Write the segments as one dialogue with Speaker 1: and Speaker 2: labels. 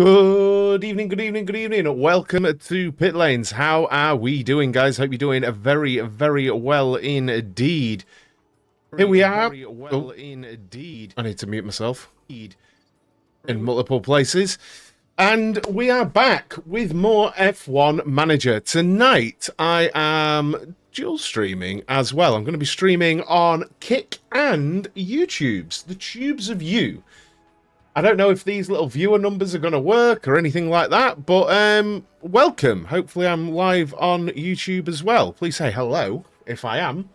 Speaker 1: Good evening, good evening, good evening. Welcome to Pit Lanes. How are we doing, guys? Hope you're doing very, very well indeed. Here we are. I need to mute myself in multiple places. And we are back with more F1 Manager. Tonight, I am dual streaming as well. I'm going to be streaming on Kick and YouTube's, the tubes of you. I don't know if these little viewer numbers are going to work or anything like that, but welcome. Hopefully I'm live on YouTube as well. Please say hello if I am.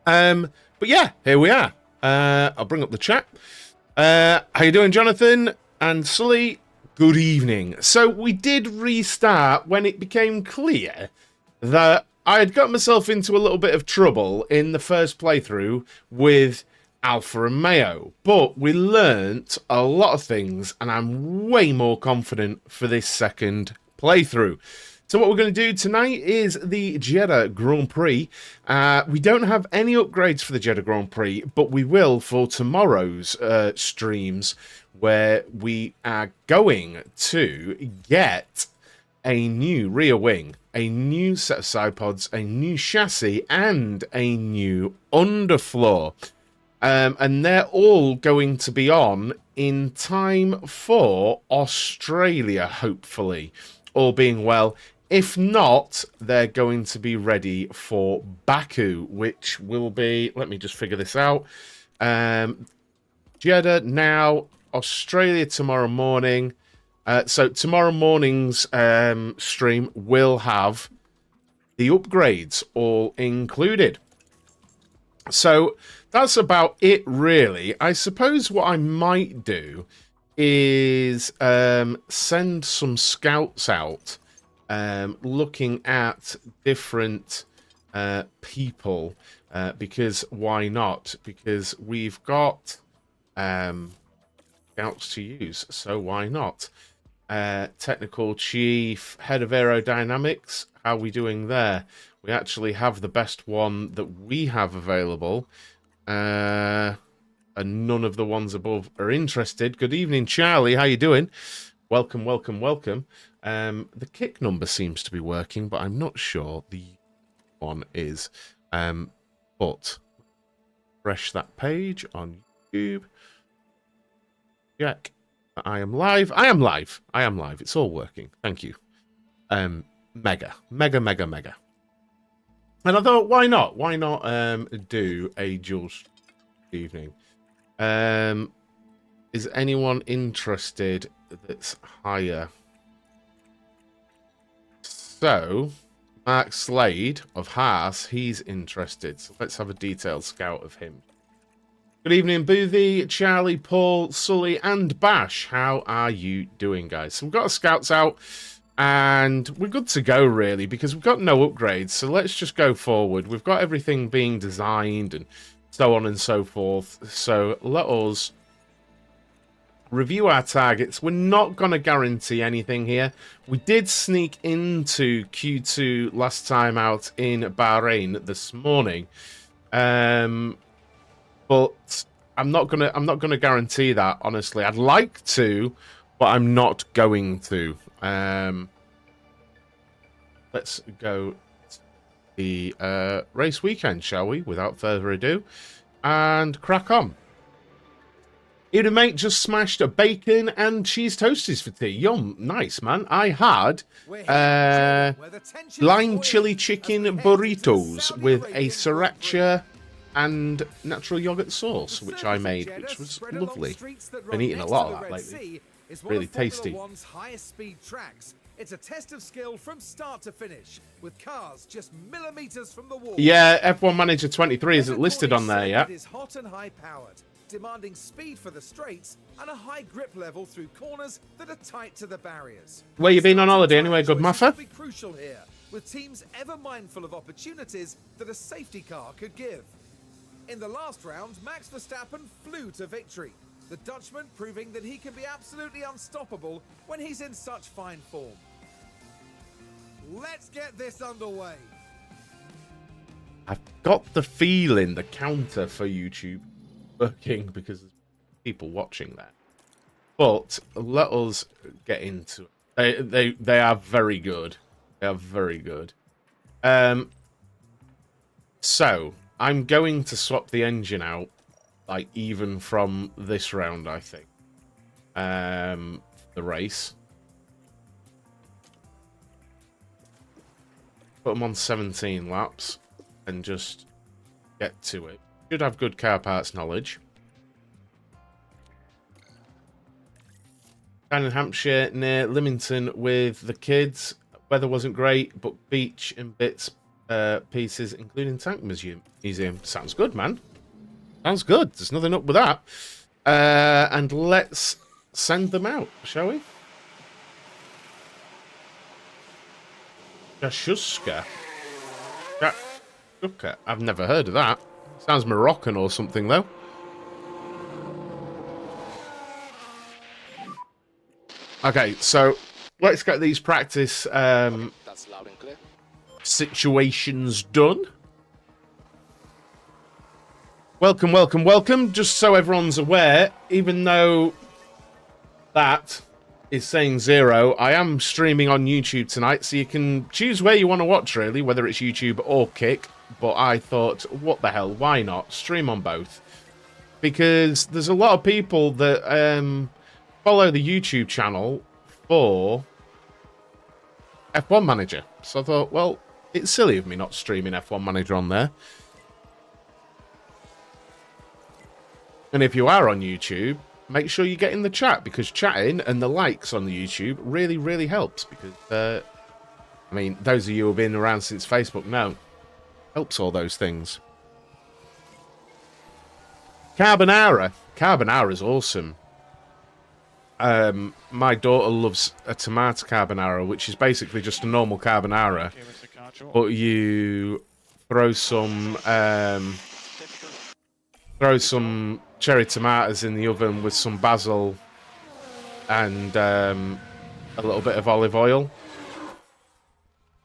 Speaker 1: But yeah, here we are. I'll bring up the chat. How you doing, Jonathan and Sully? Good evening. So we did restart when it became clear that I had got myself into a little bit of trouble in the first playthrough with Alfa Romeo, but we learnt a lot of things and I'm way more confident for this second playthrough. So what we're going to do tonight is the Jeddah Grand Prix. We don't have any upgrades for the Jeddah Grand Prix, but we will for tomorrow's streams, where we are going to get a new rear wing, a new set of side pods, a new chassis, and a new underfloor. And they're all going to be on in time for Australia, hopefully, all being well. If not, they're going to be ready for Baku, which will be, let me just figure this out. Jeddah now, Australia tomorrow morning. So tomorrow morning's stream will have the upgrades all included. So that's about it, really. I suppose what I might do is send some scouts out looking at different people, because why not? Because we've got scouts to use, so why not? Technical chief, head of aerodynamics, how are we doing there? We actually have the best one that we have available. And none of the ones above are interested. Good evening, Charlie. How you doing? Welcome, welcome, welcome. The kick number seems to be working, but I'm not sure the one is. But refresh that page on YouTube. Check. I am live. I am live. I am live. It's all working. Thank you. Mega. And I thought, why not? Why not do a dual evening? Is anyone interested that's higher? So, Mark Slade of Haas, he's interested. So let's have a detailed scout of him. Good evening, Boothie, Charlie, Paul, Sully, and Bash. How are you doing, guys? So we've got our scouts out. And we're good to go, really, because we've got no upgrades. So let's just go forward. We've got everything being designed and so on and so forth. So let us review our targets. We're not going to guarantee anything here. We did sneak into Q2 last time out in Bahrain this morning. But I'm not gonna guarantee that, honestly. I'd like to, but I'm not going to. Let's go to the race weekend, shall we? Without further ado, and crack on. Ida mate just smashed a bacon and cheese toasties for tea. Yum, nice, man. I had lime chili chicken burritos with a sriracha and natural yogurt sauce, which I made, which was lovely. Been eating a lot of that lately. Really tasty.
Speaker 2: It's a test of skill from start to finish, with cars just millimeters from the wall.
Speaker 1: Yeah, F1 Manager 23 isn't listed on there yet.
Speaker 2: It is hot and high powered, demanding speed for the straights and a high grip level through corners that are tight to the barriers.
Speaker 1: Where you been on holiday anyway, good muffer?
Speaker 2: Be crucial here, with teams ever mindful of opportunities that a safety car could give. In the last round, Max Verstappen flew to victory, the Dutchman proving that he can be absolutely unstoppable when he's in such fine form. Let's get this underway.
Speaker 1: I've got the feeling the counter for YouTube working because there's people watching that. But let us get into it. They are very good. They are very good. So I'm going to swap the engine out, like even from this round, I think. The race. Put them on 17 laps and just get to it. Should have good car parts knowledge. Down in Hampshire near Lymington with the kids. Weather wasn't great, but beach and bits, pieces, including tank museum. Sounds good, man. Sounds good. There's nothing up with that. And let's send them out, shall we? Jashuska. Jashuska. I've never heard of that. Sounds Moroccan or something, though. Okay, so let's get these practice
Speaker 3: That's loud and clear.
Speaker 1: situations done. Welcome, welcome, welcome. Just so everyone's aware, even though that is saying 0, I am streaming on YouTube tonight, so you can choose where you want to watch, really, whether it's YouTube or Kick. But I thought, what the hell, why not? Stream on both. Because there's a lot of people that follow the YouTube channel for F1 Manager. So I thought, well, it's silly of me not streaming F1 Manager on there. And if you are on YouTube, make sure you get in the chat, because chatting and the likes on the YouTube really, really helps. Because, I mean, those of you who have been around since Facebook know, helps all those things. Carbonara. Carbonara is awesome. My daughter loves a tomato carbonara, which is basically just a normal carbonara, but you throw some cherry tomatoes in the oven with some basil and a little bit of olive oil,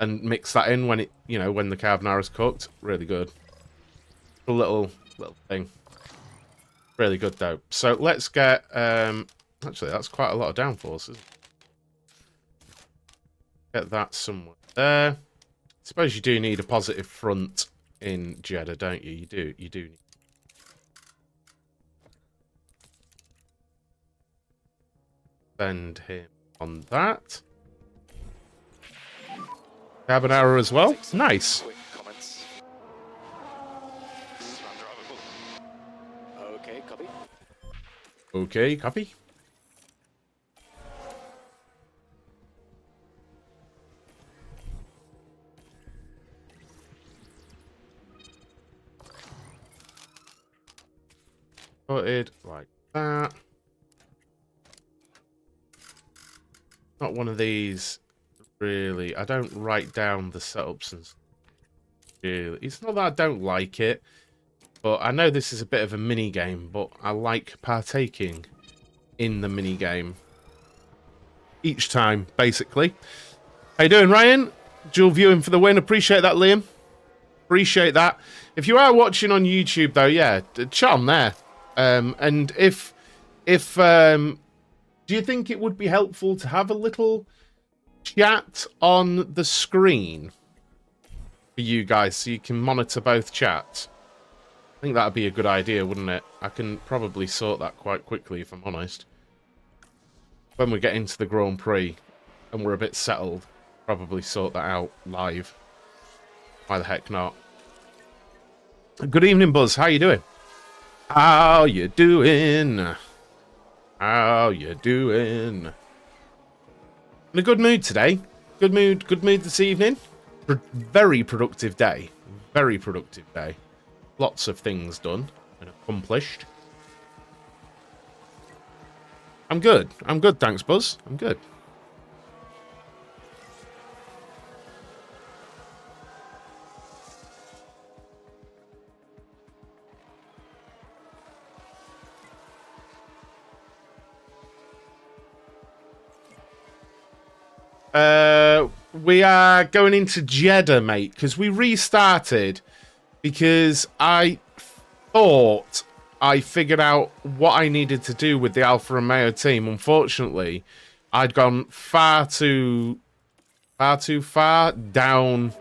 Speaker 1: and mix that in when when the carbonara's cooked. Really good. A little thing. Really good though. So let's get actually, that's quite a lot of downforce, isn't it? Get that somewhere there. I suppose you do need a positive front in Jeddah, don't you? You do need. Send him on that. Carbonara as well. Nice.
Speaker 3: Quick comments. Okay, copy.
Speaker 1: Okay, copy. Sorted like that. Not one of these, really. I don't write down the setups and stuff. Really. It's not that I don't like it, but I know this is a bit of a mini game, but I like partaking in the mini game each time, basically. How you doing, Ryan? Dual viewing for the win. Appreciate that, Liam. Appreciate that. If you are watching on YouTube, though, yeah, chat on there. And if do you think it would be helpful to have a little chat on the screen for you guys so you can monitor both chats? I think that would be a good idea, wouldn't it? I can probably sort that quite quickly, if I'm honest. When we get into the Grand Prix and we're a bit settled, probably sort that out live. Why the heck not? Good evening, Buzz. How you doing? How you doing? How you doing? In a good mood today. Good mood this evening. Very productive day. Very productive day. Lots of things done and accomplished. I'm good. I'm good, thanks, Buzz. I'm good. We are going into Jeddah, mate, because we restarted because I thought I figured out what I needed to do with the Alfa Romeo team. Unfortunately, I'd gone far too far down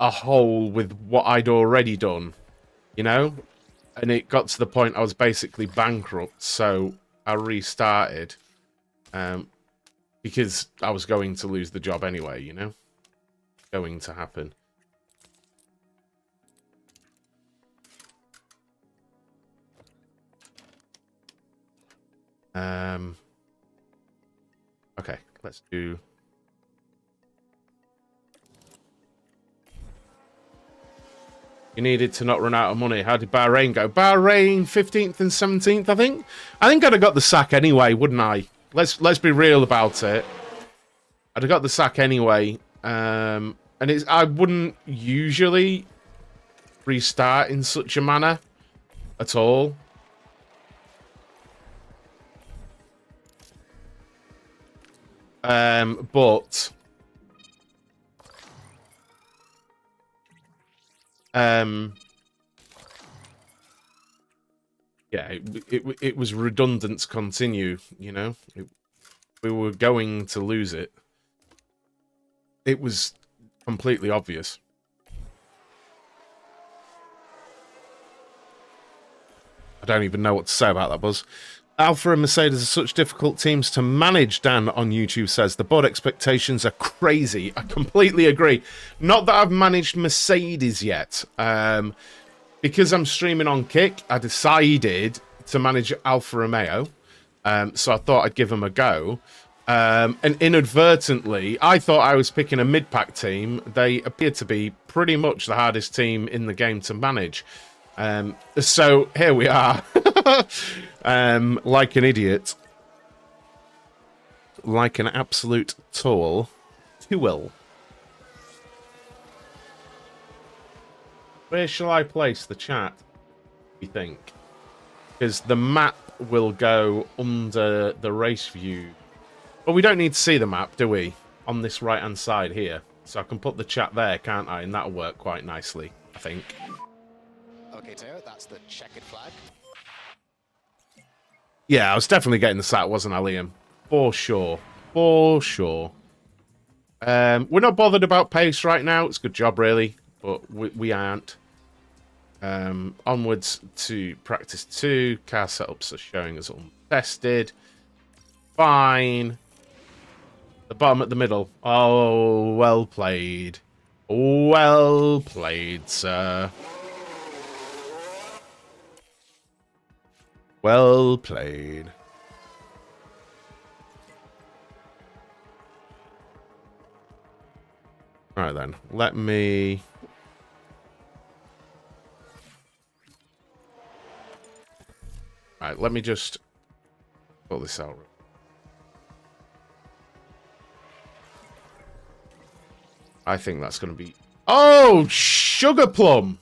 Speaker 1: a hole with what I'd already done, you know? And it got to the point I was basically bankrupt, so I restarted. Because I was going to lose the job anyway, you know? Going to happen. Okay, let's do... You needed to not run out of money. How did Bahrain go? Bahrain, 15th and 17th, I think? I think I'd have got the sack anyway, wouldn't I? Let's be real about it. I'd have got the sack anyway. And I wouldn't usually restart in such a manner at all. But yeah, it was redundant to continue, you know? We were going to lose it. It was completely obvious. I don't even know what to say about that, Buzz. Alfa and Mercedes are such difficult teams to manage, Dan on YouTube says. The board expectations are crazy. I completely agree. Not that I've managed Mercedes yet. Because I'm streaming on Kick, I decided to manage Alfa Romeo. So I thought I'd give them a go. And inadvertently, I thought I was picking a mid-pack team. They appear to be pretty much the hardest team in the game to manage. So here we are. Like an idiot. Like an absolute tool. Where shall I place the chat, you think? Because the map will go under the race view. But we don't need to see the map, do we? On this right-hand side here. So I can put the chat there, can't I? And that'll work quite nicely, I think.
Speaker 3: Okay, Teo, that's the checkered flag.
Speaker 1: Yeah, I was definitely getting the sack, wasn't I, Liam? For sure. For sure. We're not bothered about pace right now. It's a good job, really. But we aren't. Onwards to practice 2. Car setups are showing us untested. Fine. The bottom at the middle. Oh, well played. Well played, sir. Well played. Alright then, let me... Alright, let me just... pull this out. I think that's going to be... Oh, sugar plum!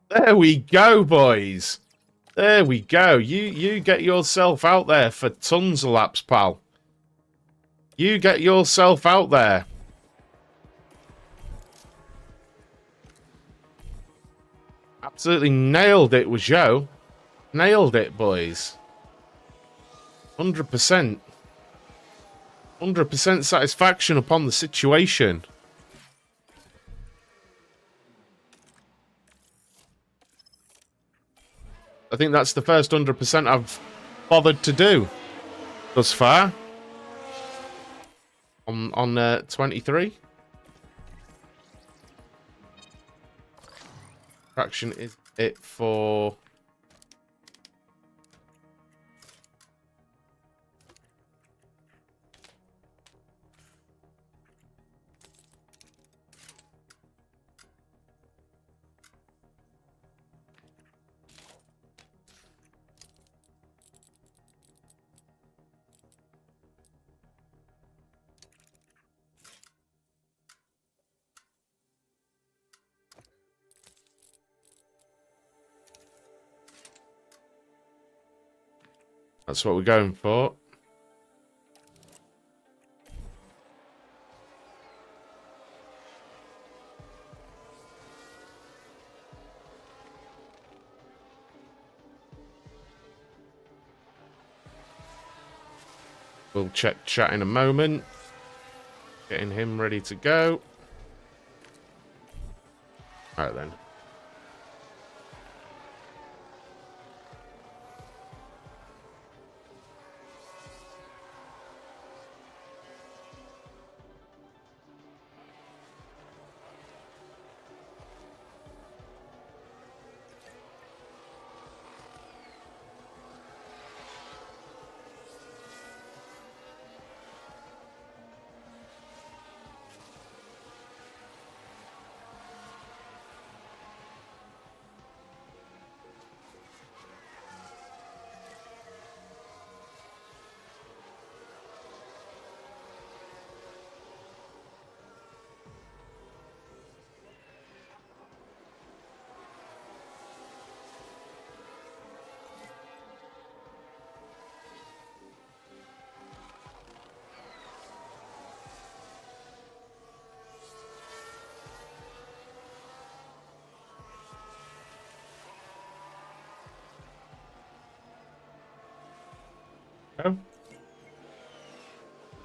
Speaker 1: There we go, boys. There we go. You get yourself out there for tons of laps, pal. You get yourself out there. Absolutely nailed it with Joe. Nailed it, boys. 100%. 100% satisfaction upon the situation. I think that's the first 100% I've bothered to do thus far. On 23. Traction is it for... That's what we're going for. We'll check chat in a moment. Getting him ready to go. Alright then.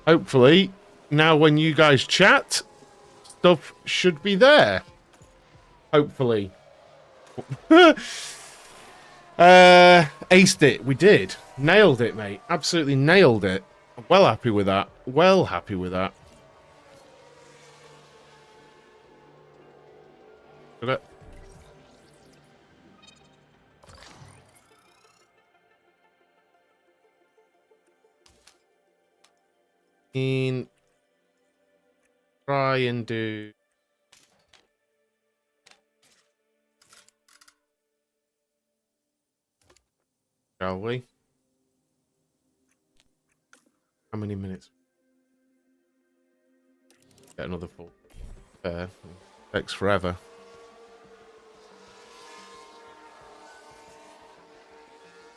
Speaker 1: Hopefully, now when you guys chat, stuff should be there. Hopefully. Aced it. We did. Nailed it, mate. Absolutely nailed it. Well happy with that. Well happy with that. Did it? Try and do shall we? How many minutes? Get another full. Takes forever.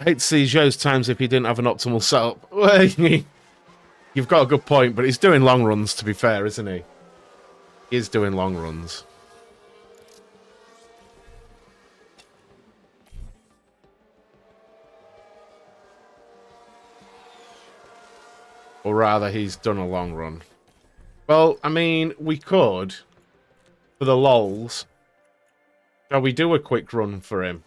Speaker 1: I hate to see Joe's times if he didn't have an optimal setup. You've got a good point, but he's doing long runs, to be fair, isn't he? He is doing long runs. Or rather, he's done a long run. Well, I mean, we could, for the lols. Shall we do a quick run for him?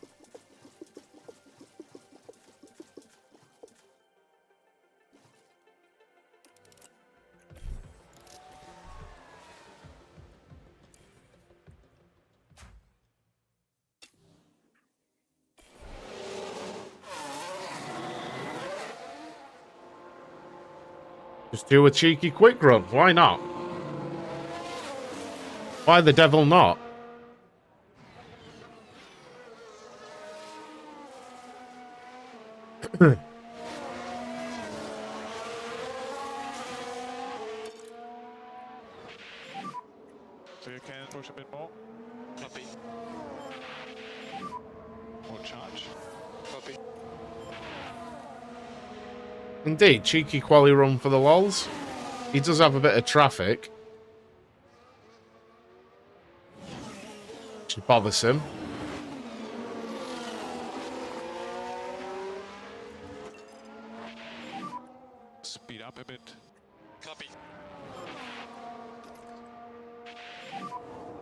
Speaker 1: Just do a cheeky quick run. Why not? Why the devil not?
Speaker 4: So you can push a bit more.
Speaker 3: Copy.
Speaker 4: More charge.
Speaker 3: Copy.
Speaker 1: Indeed, cheeky quali run for the lols. He does have a bit of traffic, which is bothersome.
Speaker 4: Speed up a bit.
Speaker 3: Copy.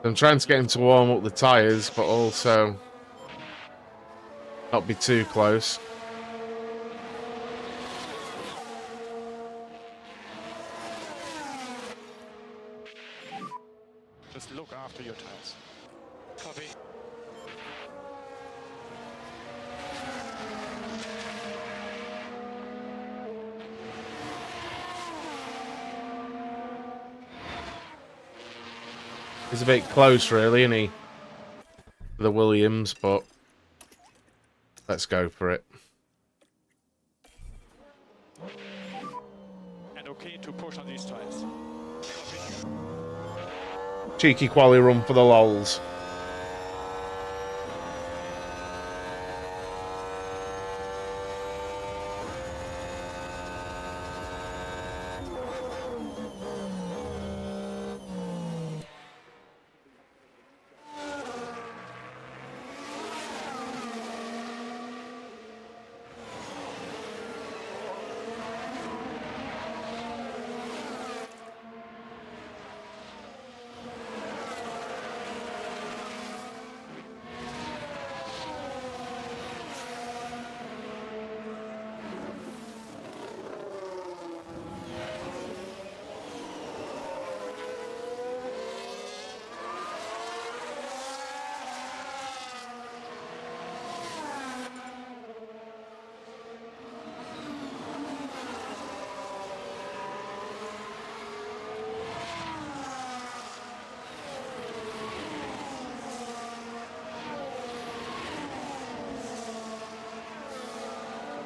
Speaker 1: I'm trying to get him to warm up the tyres, but also not be too close.
Speaker 4: Just look after your tires.
Speaker 3: Copy.
Speaker 1: He's a bit close, really, isn't he? For the Williams, but let's go for it.
Speaker 4: And okay to push on these tires.
Speaker 1: Cheeky quali run for the lols.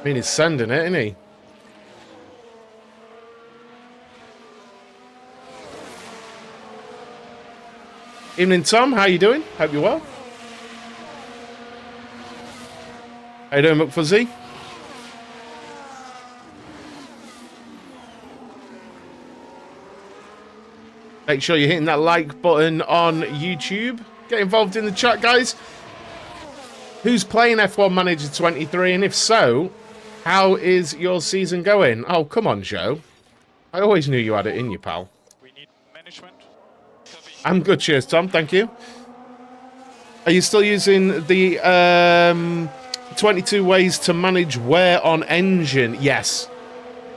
Speaker 1: I mean, he's sending it, isn't he? Evening, Tom. How you doing? Hope you're well. How you doing, McFuzzy? Make sure you're hitting that like button on YouTube. Get involved in the chat, guys. Who's playing F1 Manager 23? And if so, how is your season going? Oh, come on, Joe. I always knew you had it in you, pal.
Speaker 4: We need management.
Speaker 3: Copy.
Speaker 1: I'm good, cheers, Tom. Thank you. Are you still using the 22 ways to manage wear on engine? Yes.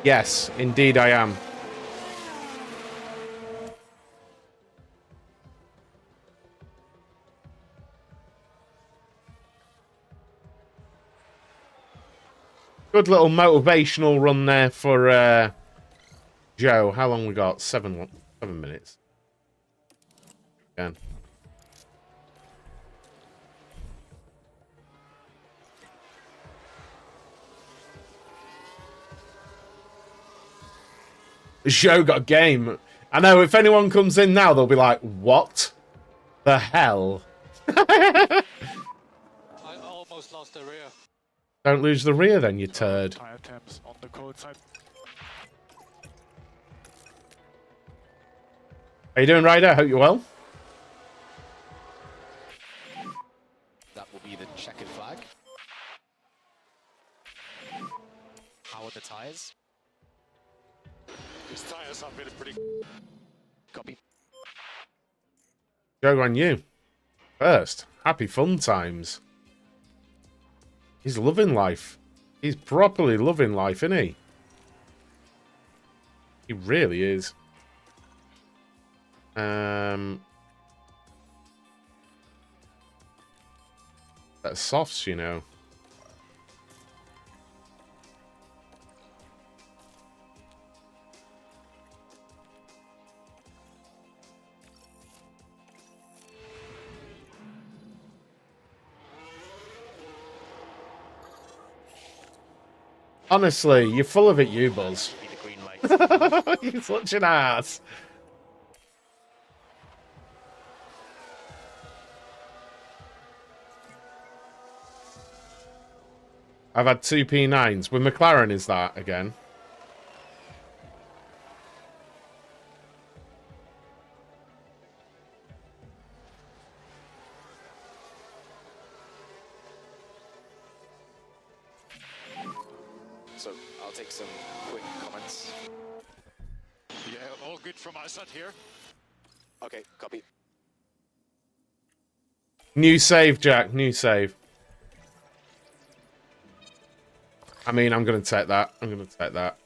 Speaker 1: Yes, indeed I am. Good little motivational run there for Joe. How long we got? 7 minutes. Again. Joe got a game. I know, if anyone comes in now, they'll be like, what the hell?
Speaker 3: I almost lost the rear.
Speaker 1: Don't lose the rear then, you turd.
Speaker 4: Tire temps on the cold side.
Speaker 1: How you doing, Ryder? Hope you're well.
Speaker 5: That will be the checkered flag. How are the tires?
Speaker 3: His tires are really pretty.
Speaker 5: Copy.
Speaker 1: Joe on you. First, happy fun times. He's loving life. He's properly loving life, isn't he? He really is. That's softs, you know. Honestly, you're full of it, you Buzz.
Speaker 5: Be the green light.
Speaker 1: You're such an ass. I've had 2 P9s. With McLaren, is that again?
Speaker 5: So I'll take some quick comments.
Speaker 3: Yeah, all good from my side here.
Speaker 5: Okay, copy.
Speaker 1: New save, Jack. New save. I mean, I'm going to take that. I'm going to take that.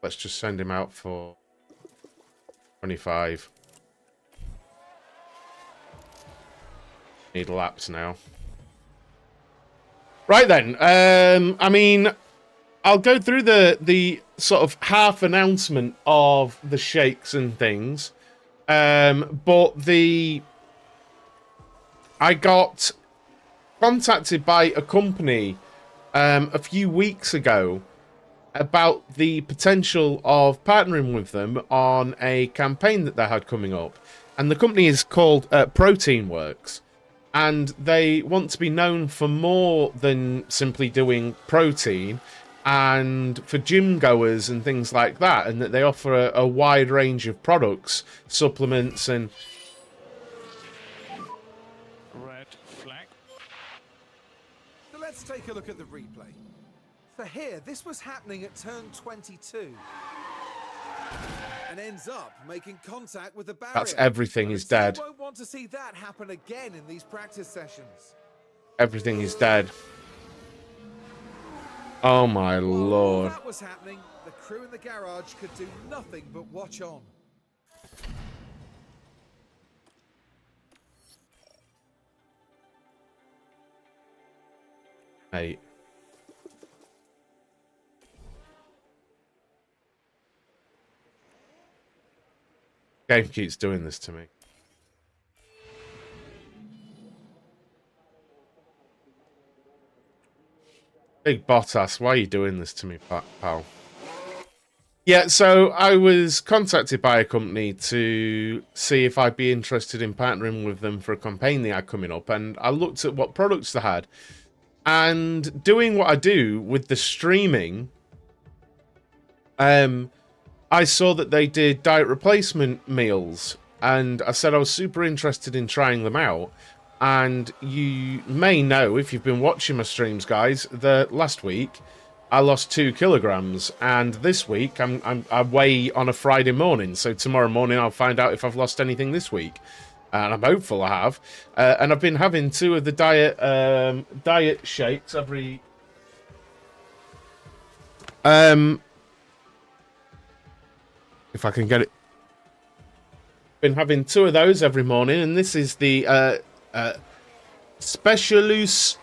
Speaker 1: Let's just send him out for 25. Need laps now. Right then. I mean, I'll go through the sort of half announcement of the shakes and things. But I got contacted by a company a few weeks ago about the potential of partnering with them on a campaign that they had coming up. And the company is called Protein Works. And they want to be known for more than simply doing protein, and for gym goers and things like that. And that they offer a wide range of products, supplements and...
Speaker 4: Red flag.
Speaker 2: So let's take a look at the replay. So here, this was happening at turn 22. And ends up making contact with the barrier.
Speaker 1: That's everything is dead.
Speaker 2: You won't want to see that happen again in these practice sessions.
Speaker 1: Everything is dead. Oh my
Speaker 2: While
Speaker 1: lord.
Speaker 2: that was happening, the crew in the garage could do nothing but watch on.
Speaker 1: Mate. Game keeps doing this to me. Big Bottas, why are you doing this to me, pal? Yeah, so I was contacted by a company to see if I'd be interested in partnering with them for a campaign they had coming up, and I looked at what products they had. And doing what I do with the streaming, I saw that they did diet replacement meals, and I said I was super interested in trying them out. And you may know, if you've been watching my streams, guys, that last week I lost 2 kilograms, and this week I weigh on a Friday morning. So tomorrow morning I'll find out if I've lost anything this week, and I'm hopeful I have. And I've been having 2 of the diet shakes every. If I can get it. Been having 2 of those every morning, and this is the Specialus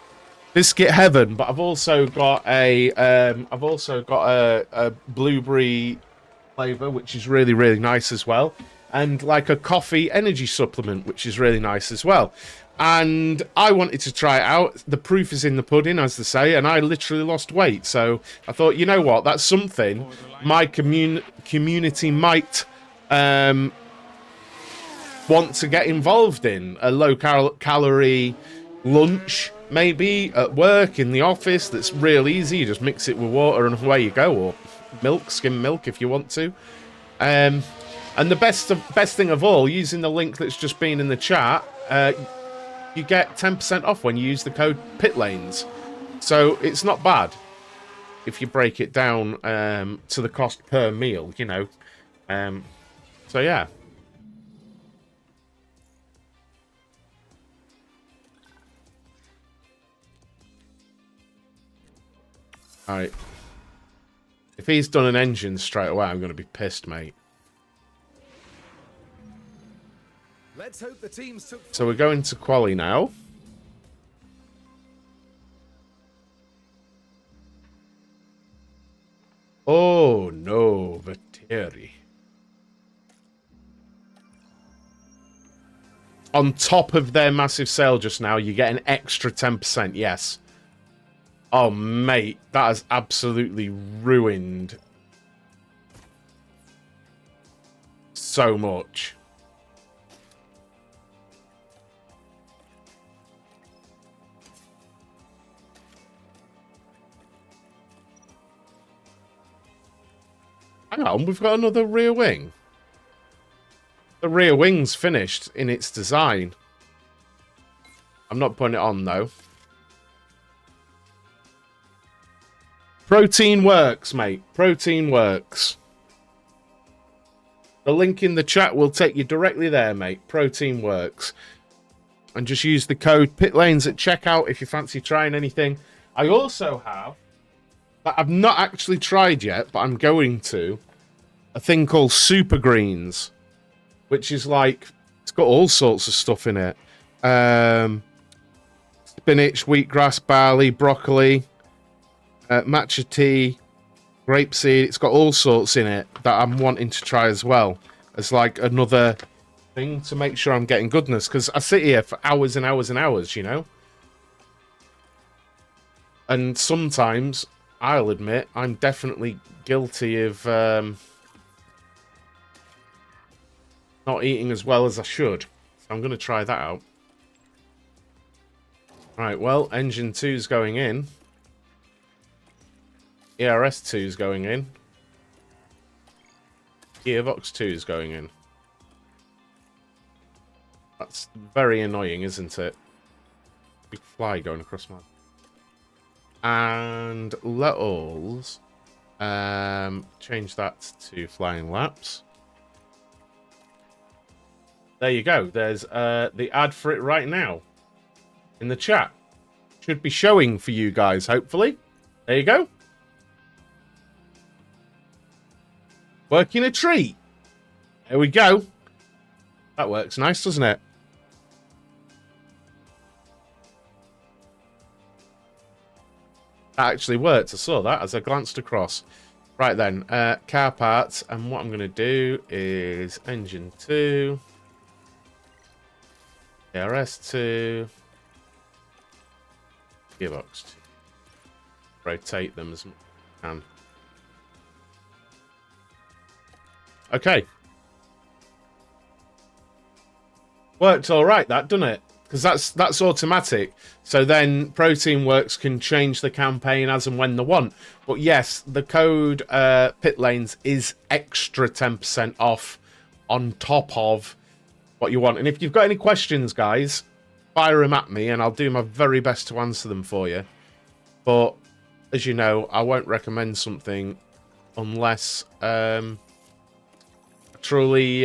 Speaker 1: Biscuit Heaven, but I've also got a blueberry flavor, which is really, really nice as well, and like a coffee energy supplement, which is really nice as well. And I wanted to try it out. The proof is in the pudding, as they say, and I literally lost weight. So I thought, you know what, that's something my community might want to get involved in. A low-calorie lunch, maybe, at work, in the office, that's real easy. You just mix it with water and away you go, or milk, skim milk if you want to. And the best thing of all, using the link that's just been in the chat, you get 10% off when you use the code PITLANES. So it's not bad if you break it down to the cost per meal, you know. So yeah. Alright. If he's done an engine straight away, I'm going to be pissed, mate.
Speaker 2: Let's hope the teams took.
Speaker 1: So we're going to quali now. Oh no, Veteri. On top of their massive sale just now, you get an extra 10%, yes. Oh, mate, that has absolutely ruined so much. Hang on, we've got another rear wing. The rear wing's finished in its design. I'm not putting it on, though. Protein works, mate. Protein works. The link in the chat will take you directly there, mate. Protein works. And just use the code PITLANES at checkout if you fancy trying anything. I also have, that I've not actually tried yet, but I'm going to, a thing called Super Greens, which is like, it's got all sorts of stuff in it. Spinach, wheatgrass, barley, broccoli, matcha tea, grapeseed. It's got all sorts in it that I'm wanting to try as well, as like another thing to make sure I'm getting goodness, because I sit here for hours and hours and hours, you know. And sometimes, I'll admit, I'm definitely guilty of not eating as well as I should. So I'm going to try that out. Right, well, engine 2's going in. ERS 2's going in. Gearbox 2's going in. That's very annoying, isn't it? Big fly going across my... And let us change that to flying laps. There you go. There's the ad for it right now in the chat. Should be showing for you guys, hopefully. There you go. Working a treat. There we go. That works nice, doesn't it? That actually worked. I saw that as I glanced across. Right then, car parts. And what I'm going to do is engine 2. RS2. Gearbox 2. rotate them as much as I can. Okay. Worked all right, that, doesn't it? Because that's automatic. So then Protein Works can change the campaign as and when they want. But yes, the code Pit Lanes is extra 10% off on top of what you want. And if you've got any questions, guys, fire them at me and I'll do my very best to answer them for you. But as you know, I won't recommend something unless I truly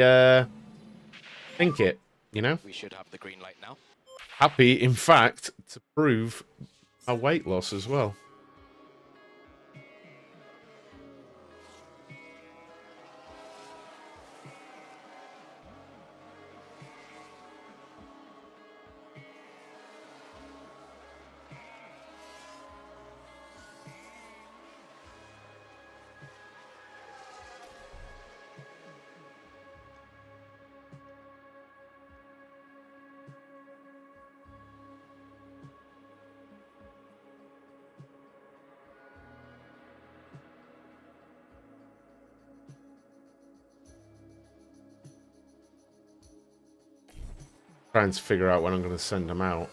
Speaker 1: think it, you know?
Speaker 5: We should have the green light now.
Speaker 1: Happy, in fact, to prove my weight loss as well. Trying to figure out when I'm going to send them out.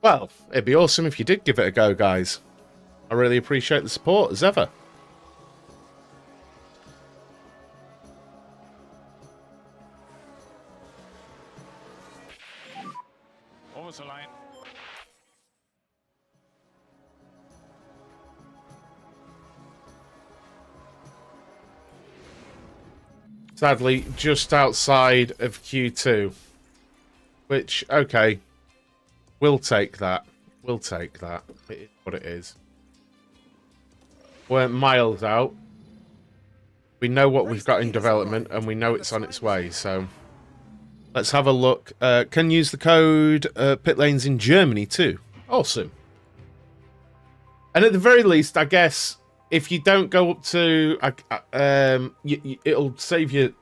Speaker 1: Well, it'd be awesome if you did give it a go, guys. I really appreciate the support, as ever.
Speaker 4: Over the line.
Speaker 1: Sadly, just outside of Q2. Which, okay. We'll take that. We'll take that. It is what it is. We're miles out. We know what we've got in development, and we know it's on its way, so... Let's have a look. Can use the code Pit Lanes in Germany, too. Awesome. And at the very least, I guess, if you don't go up to... it'll save you,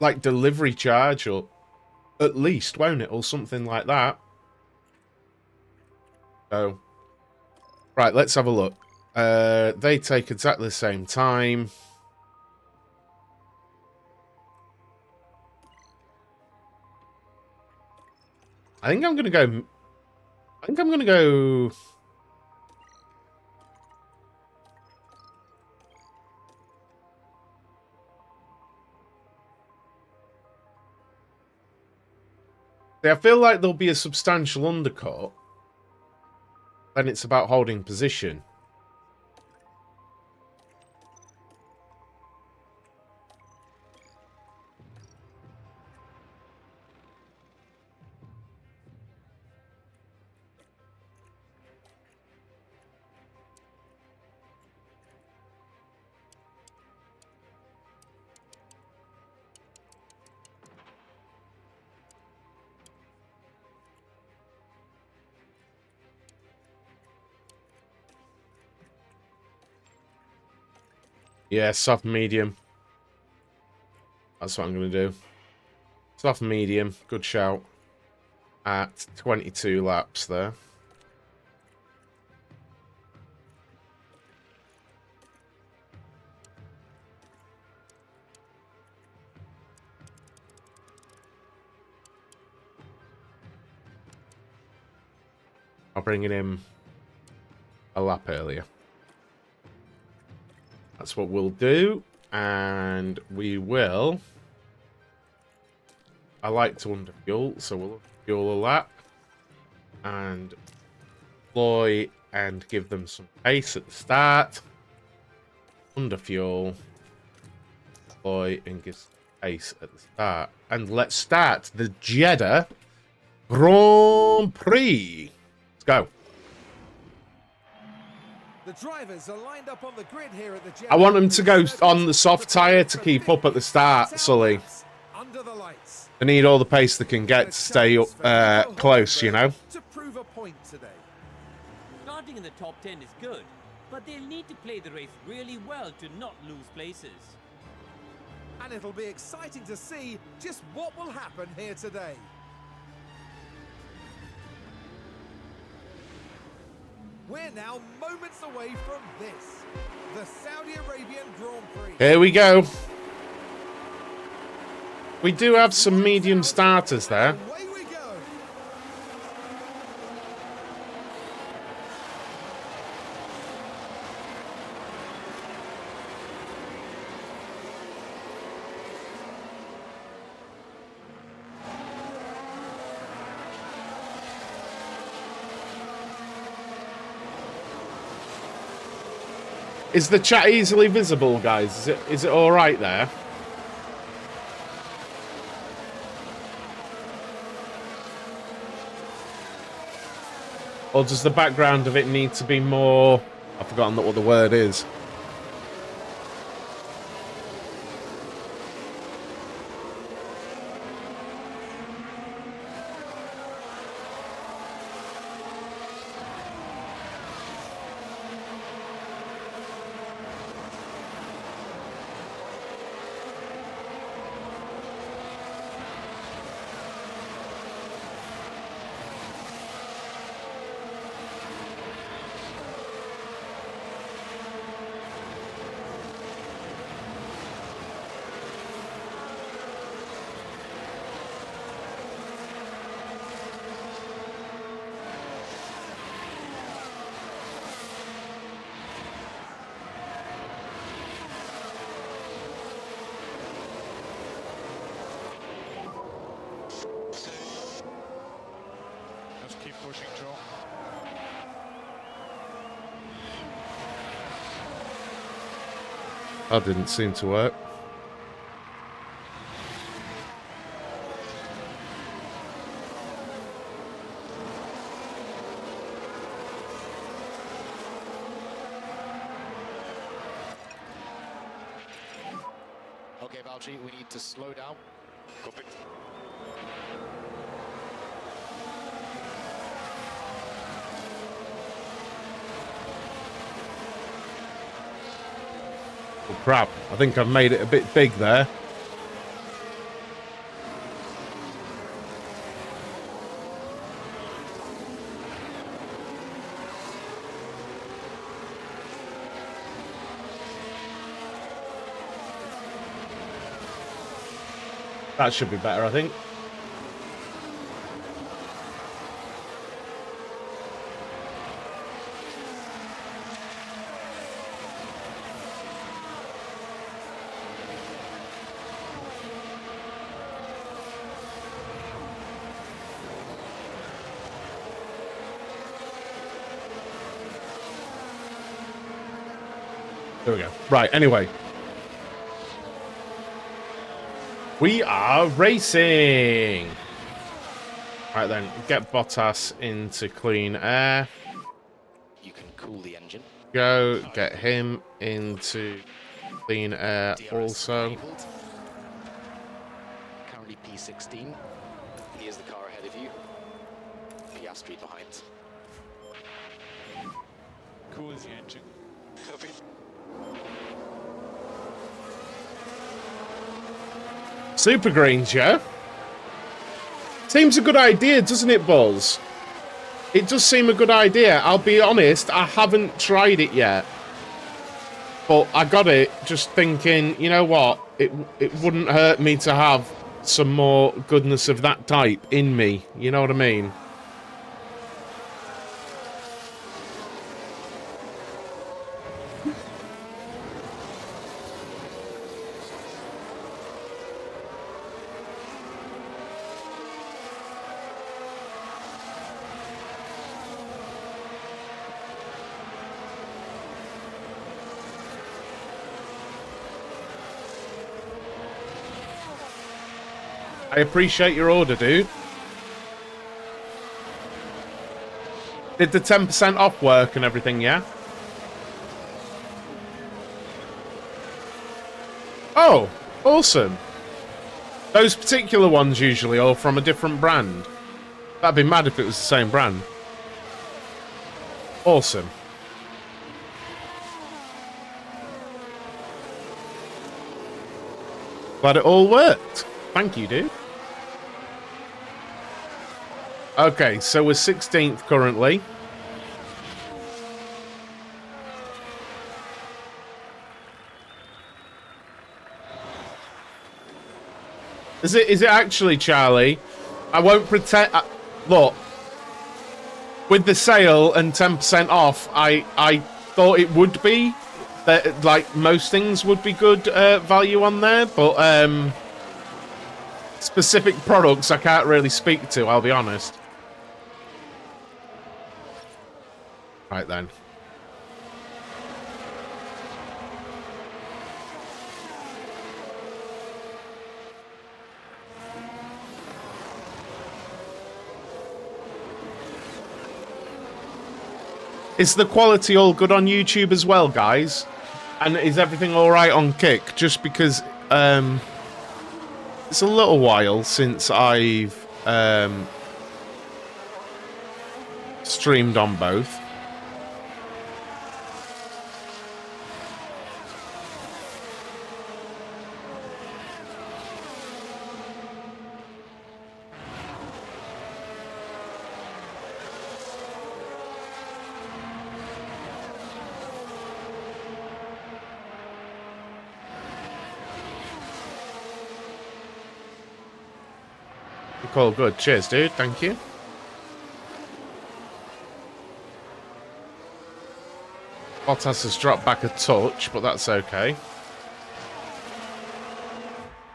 Speaker 1: like, delivery charge, or... At least, won't it? Or something like that. So, right, let's have a look. They take exactly the same time. I think I'm going to go... See, I feel like there'll be a substantial undercut. Then it's about holding position. Yeah, soft medium. That's what I'm going to do. Soft medium. Good shout. At 22 laps there. I'll bring it in a lap earlier. That's what we'll do, and we will... I like to underfuel, so we'll fuel a lap. and deploy and give them some pace at the start. Under fuel. Deploy and give some pace at the start. And let's start the Jeddah Grand Prix. Let's go.
Speaker 2: The drivers are lined up on the grid here at the Jeddah.
Speaker 1: I want them to go on the soft tyre to keep up at the start, Sully.
Speaker 2: Under the lights.
Speaker 1: They need all the pace they can get to stay up, close, you know.
Speaker 2: To prove a point today.
Speaker 6: Starting in the top 10 is good, but they'll need to play the race really well to not lose places.
Speaker 2: And it'll be exciting to see just what will happen here today. We're now moments away from this, the Saudi Arabian Grand Prix.
Speaker 1: Here we go. We do have some medium starters there.
Speaker 2: Away we go.
Speaker 1: Is the chat easily visible, guys? Is it all right there? Or does the background of it need to be more... I've forgotten what the word is.
Speaker 4: Just keep pushing, Joe.
Speaker 1: That didn't seem to work.
Speaker 5: Okay, Valtteri, we need to slow down.
Speaker 3: Copy.
Speaker 1: Oh, crap. I think I've made it a bit big there. That should be better, I think. There we go. Right, anyway. We are racing! Right then, get Bottas into clean air.
Speaker 5: You can cool the engine.
Speaker 1: Go, get him into clean air
Speaker 5: DRS
Speaker 1: also.
Speaker 5: enabled. Currently P16. Here's the car ahead of you. Piastri behind.
Speaker 4: Cool is the engine.
Speaker 5: Copy.
Speaker 1: Super Greens, yeah? Seems a good idea, doesn't it, Buzz? It does seem a good idea. I'll be honest, I haven't tried it yet. But I got it just thinking, you know what? It wouldn't hurt me to have some more goodness of that type in me. You know what I mean? I appreciate your order, dude. Did the 10% off work and everything, yeah? Oh, awesome. Those particular ones usually are from a different brand. That'd be mad if it was the same brand. Awesome. Glad it all worked. Thank you, dude. Okay, so we're 16th currently. Is it actually, Charlie? I won't pretend. Look, with the sale and 10% off, I thought it would be that, like, most things would be good value on there, but specific products I can't really speak to, I'll be honest. Right then. Is the quality all good on YouTube as well, guys? And is everything all right on Kick? Just because it's a little while since I've streamed on both. Cool, good. Cheers, dude. Thank you. Bottas has dropped back a touch, but that's okay.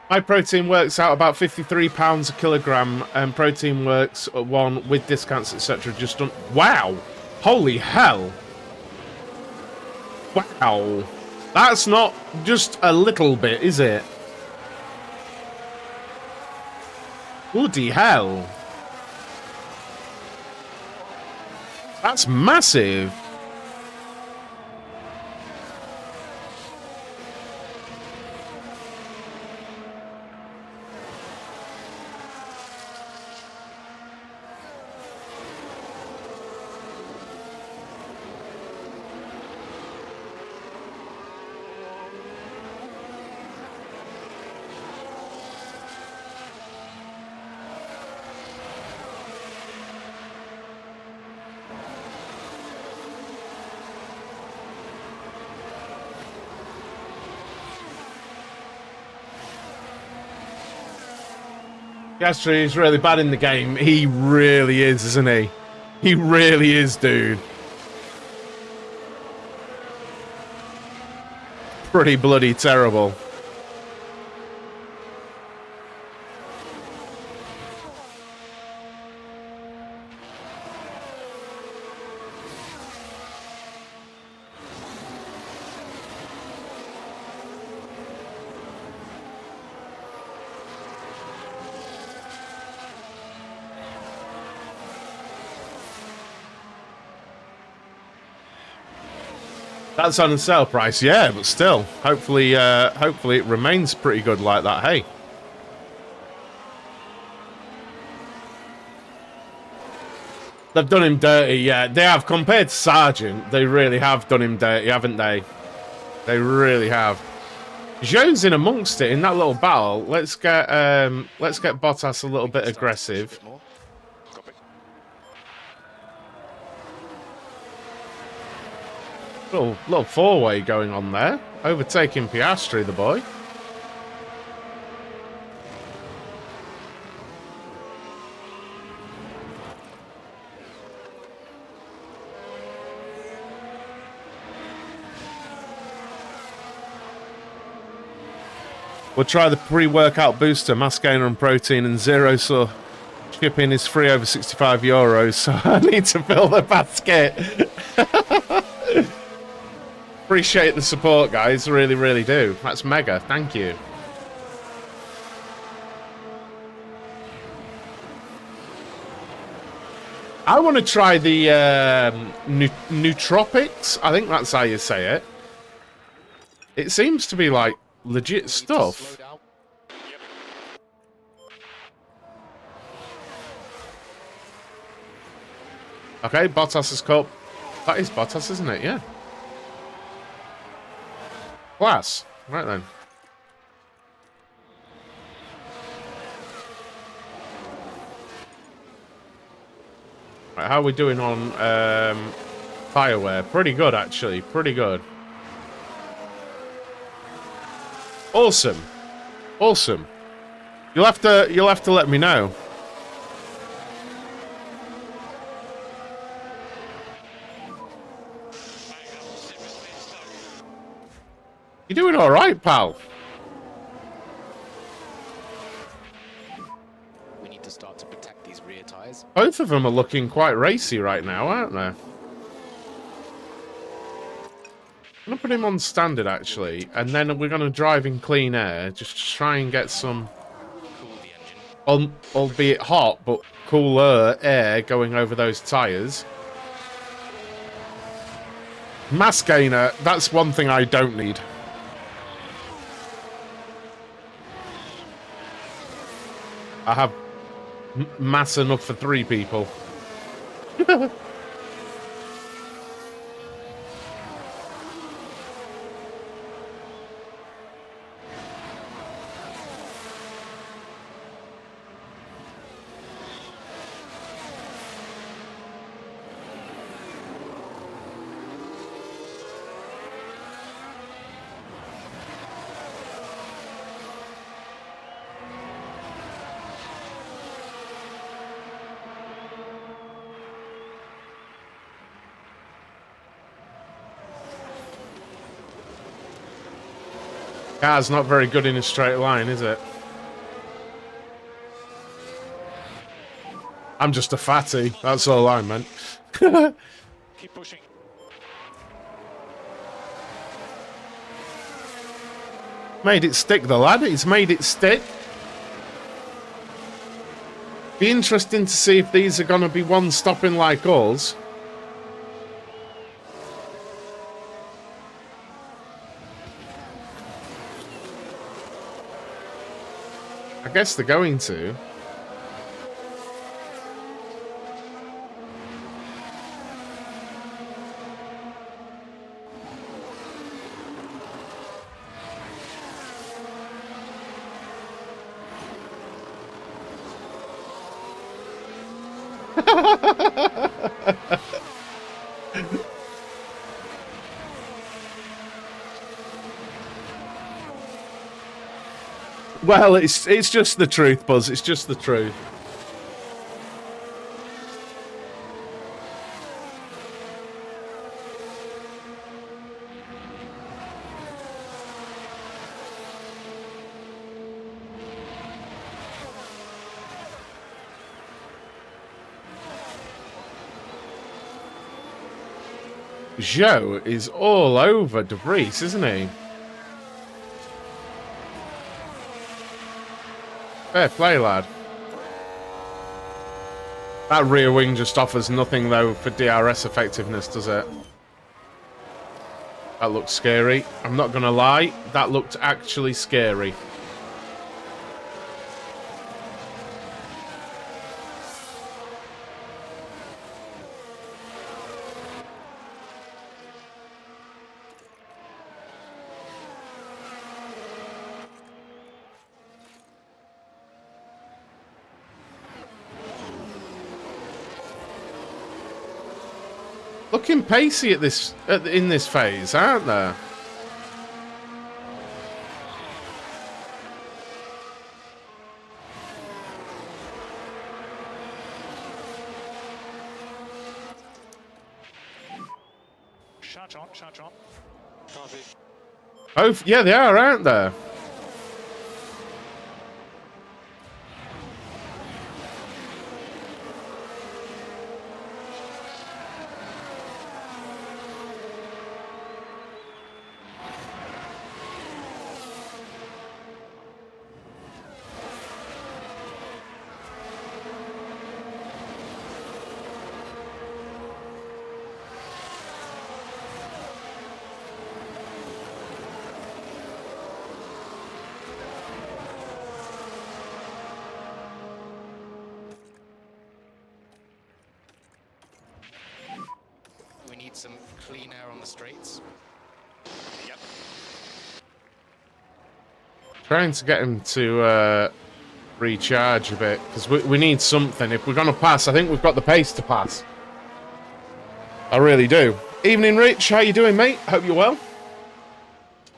Speaker 1: My protein works out about £53 a kilogram, and protein works at one with discounts, etc. Just done. Wow! Holy hell! Wow! That's not just a little bit, is it? Bloody hell. That's massive. Piastri is really bad in the game. He really is, isn't he? He really is, dude. Pretty bloody terrible. That's on the sale price, yeah, but still, hopefully it remains pretty good like that. Hey, they've done him dirty, yeah. They have, compared to Sargent. They really have done him dirty, haven't they? They really have. Zhou's in amongst it in that little battle. Let's get Bottas a little bit aggressive. Little four-way going on there. Overtaking Piastri, the boy. We'll try the pre-workout booster, mass gainer and protein, and zero so shipping is free over €65, so I need to fill the basket. Appreciate the support, guys. Really, really do. That's mega. Thank you. I want to try the nootropics. I think that's how you say it. It seems to be like legit stuff. Okay, Bottas's cup. That is Bottas, isn't it? Yeah. Class. Right then. Right, how are we doing on tyre wear? Pretty good, actually. Pretty good. Awesome. Awesome. You'll have to let me know. You're doing all right, pal.
Speaker 5: We need to start to protect these rear tyres.
Speaker 1: Both of them are looking quite racy right now, aren't they? I'm going to put him on standard, actually, and then we're going to drive in clean air, just to try and get some,
Speaker 5: Cool the engine.
Speaker 1: albeit hot, but cooler air going over those tyres. Mass gainer, that's one thing I don't need. I have mass enough for 3 people. Car's not very good in a straight line, is it? I'm just a fatty. That's all I meant.
Speaker 4: Keep pushing.
Speaker 1: Made it stick, the lad. He's made it stick. Be interesting to see if these are going to be one-stopping like us. I guess they're going to. Well, it's just the truth, Buzz. It's just the truth. Joe is all over Debris, isn't he? Fair play, lad. That rear wing just offers nothing, though, for DRS effectiveness, does it? That looked scary. I'm not going to lie. That looked actually scary. Looking pacey at this in this phase, aren't they?
Speaker 4: Charge on, charge on.
Speaker 3: Copy.
Speaker 1: Oh, yeah, they are, aren't they?
Speaker 5: some clean air on the straights.
Speaker 3: Yep.
Speaker 1: Trying to get him to recharge a bit, because we need something. If we're going to pass, I think we've got the pace to pass. I really do. Evening, Rich. How you doing, mate? Hope you're well.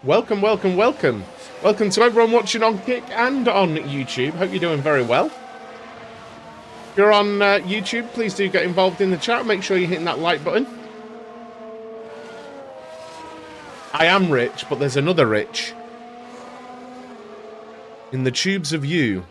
Speaker 1: Welcome, welcome, welcome. Welcome to everyone watching on Kick and on YouTube. Hope you're doing very well. If you're on YouTube, please do get involved in the chat. Make sure you're hitting that like button. I am Rich, but there's another Rich. In the tubes of you.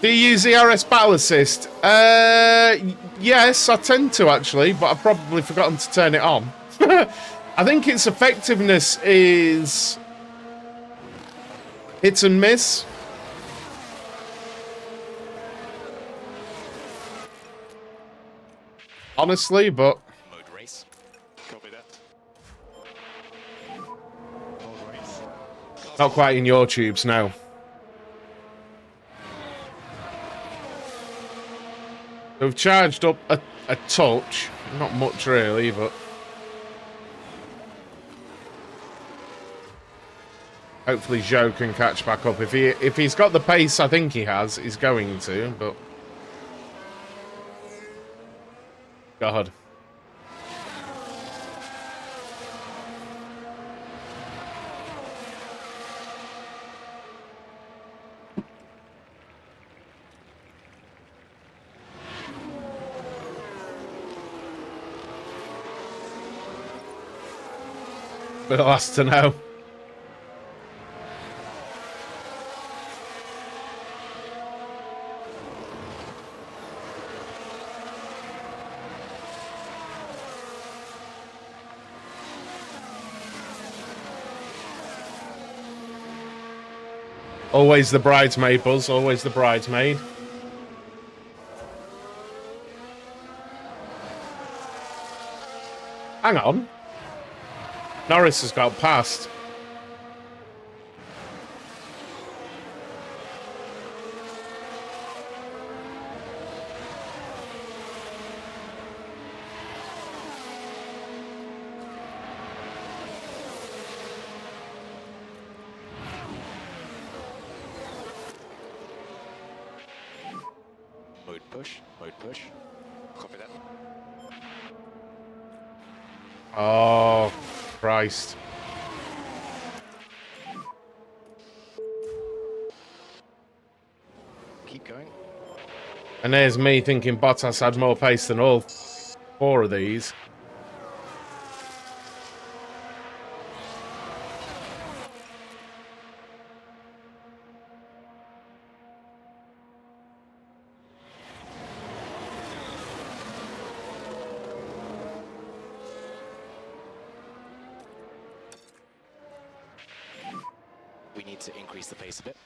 Speaker 1: Do you use the RS Battle Assist? Yes, I tend to actually, but I've probably forgotten to turn it on. I think its effectiveness is hit and miss. Honestly, but
Speaker 5: Mode race.
Speaker 3: Copy that.
Speaker 4: Mode race.
Speaker 1: not quite in your tubes now. We've charged up a touch. Not much really, but hopefully Joe can catch back up. If he's got the pace I think he has, he's going to, but God. But last to know. Always the bridesmaid, Buzz. Always the bridesmaid. Hang on. Norris has got past.
Speaker 5: Mode push. Mode push.
Speaker 3: Copy that.
Speaker 1: Oh, Christ.
Speaker 5: Keep going.
Speaker 1: And there's me thinking Bottas had more pace than all four of these.
Speaker 5: We need to increase the pace a bit.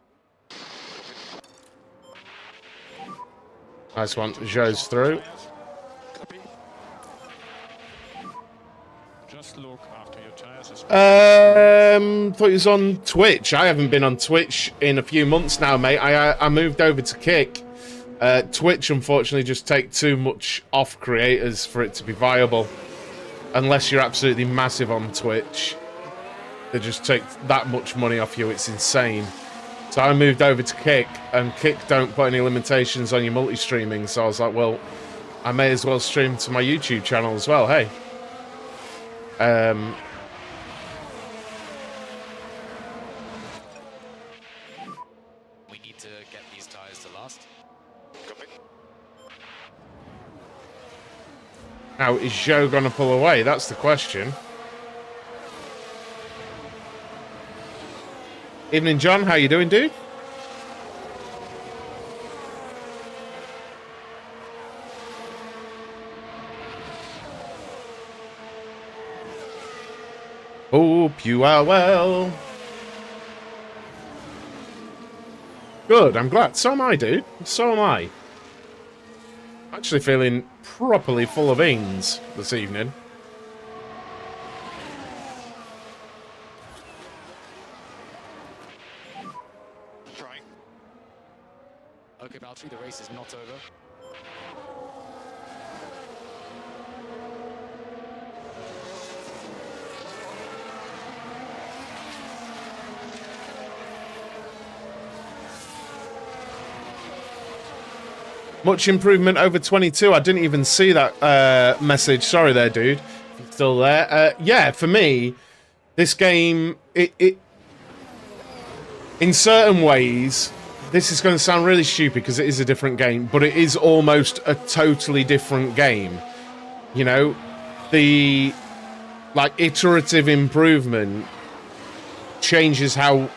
Speaker 1: Nice one. Joe's through.
Speaker 3: Copy.
Speaker 4: Just look after your tires as
Speaker 1: Thought he was on Twitch. I haven't been on Twitch in a few months now, mate. I moved over to Kick. Twitch, unfortunately, just take too much off creators for it to be viable. Unless you're absolutely massive on Twitch. They just take that much money off you. It's insane. So I moved over to Kick, and Kick don't put any limitations on your multi-streaming. So I was like, well, I may as well stream to my YouTube channel as well. Hey.
Speaker 5: We need to get these tires to last.
Speaker 3: Copy.
Speaker 1: Now, is Joe going to pull away? That's the question. Evening, John. How you doing, dude? Hope you are well. Good, I'm glad. So am I, dude. So am I. Actually feeling properly full of beans this evening.
Speaker 3: Trying.
Speaker 5: Okay, Valtteri, the race is not over.
Speaker 1: Much improvement over 22. I didn't even see that message. Sorry there, dude. If you're still there. Yeah, for me, this game, it in certain ways, this is going to sound really stupid because it is a different game, but it is almost a totally different game. You know, the like iterative improvement changes how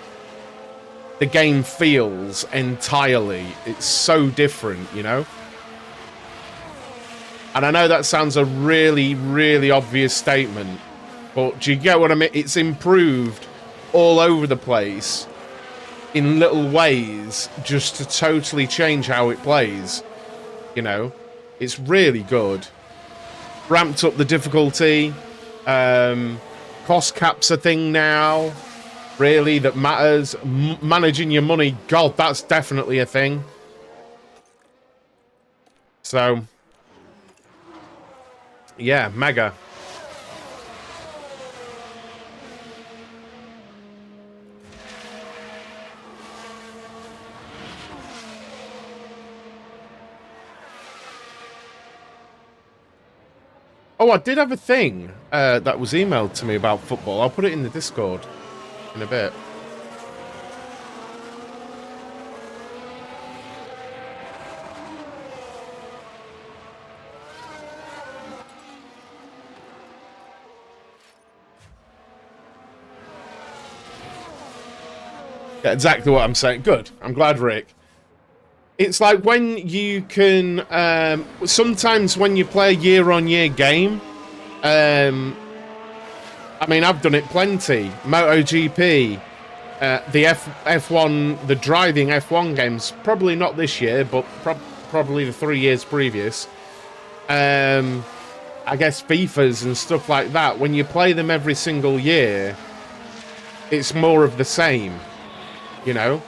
Speaker 1: the game feels entirely. It's so different, you know? And I know that sounds a really, really obvious statement, but do you get what I mean? It's improved all over the place in little ways just to totally change how it plays, you know? It's really good. Ramped up the difficulty. Cost cap's a thing now. Really, that matters. Managing your money, God, that's definitely a thing. So, yeah, mega. Oh, I did have a thing that was emailed to me about football. I'll put it in the Discord in a bit. Yeah, exactly what I'm saying. Good. I'm glad, Rick. It's like when you can... sometimes when you play a year-on-year game... I mean, I've done it plenty. MotoGP, the F1, the driving F1 games. Probably not this year, but probably the 3 years previous. I guess FIFAs and stuff like that. When you play them every single year, it's more of the same, you know?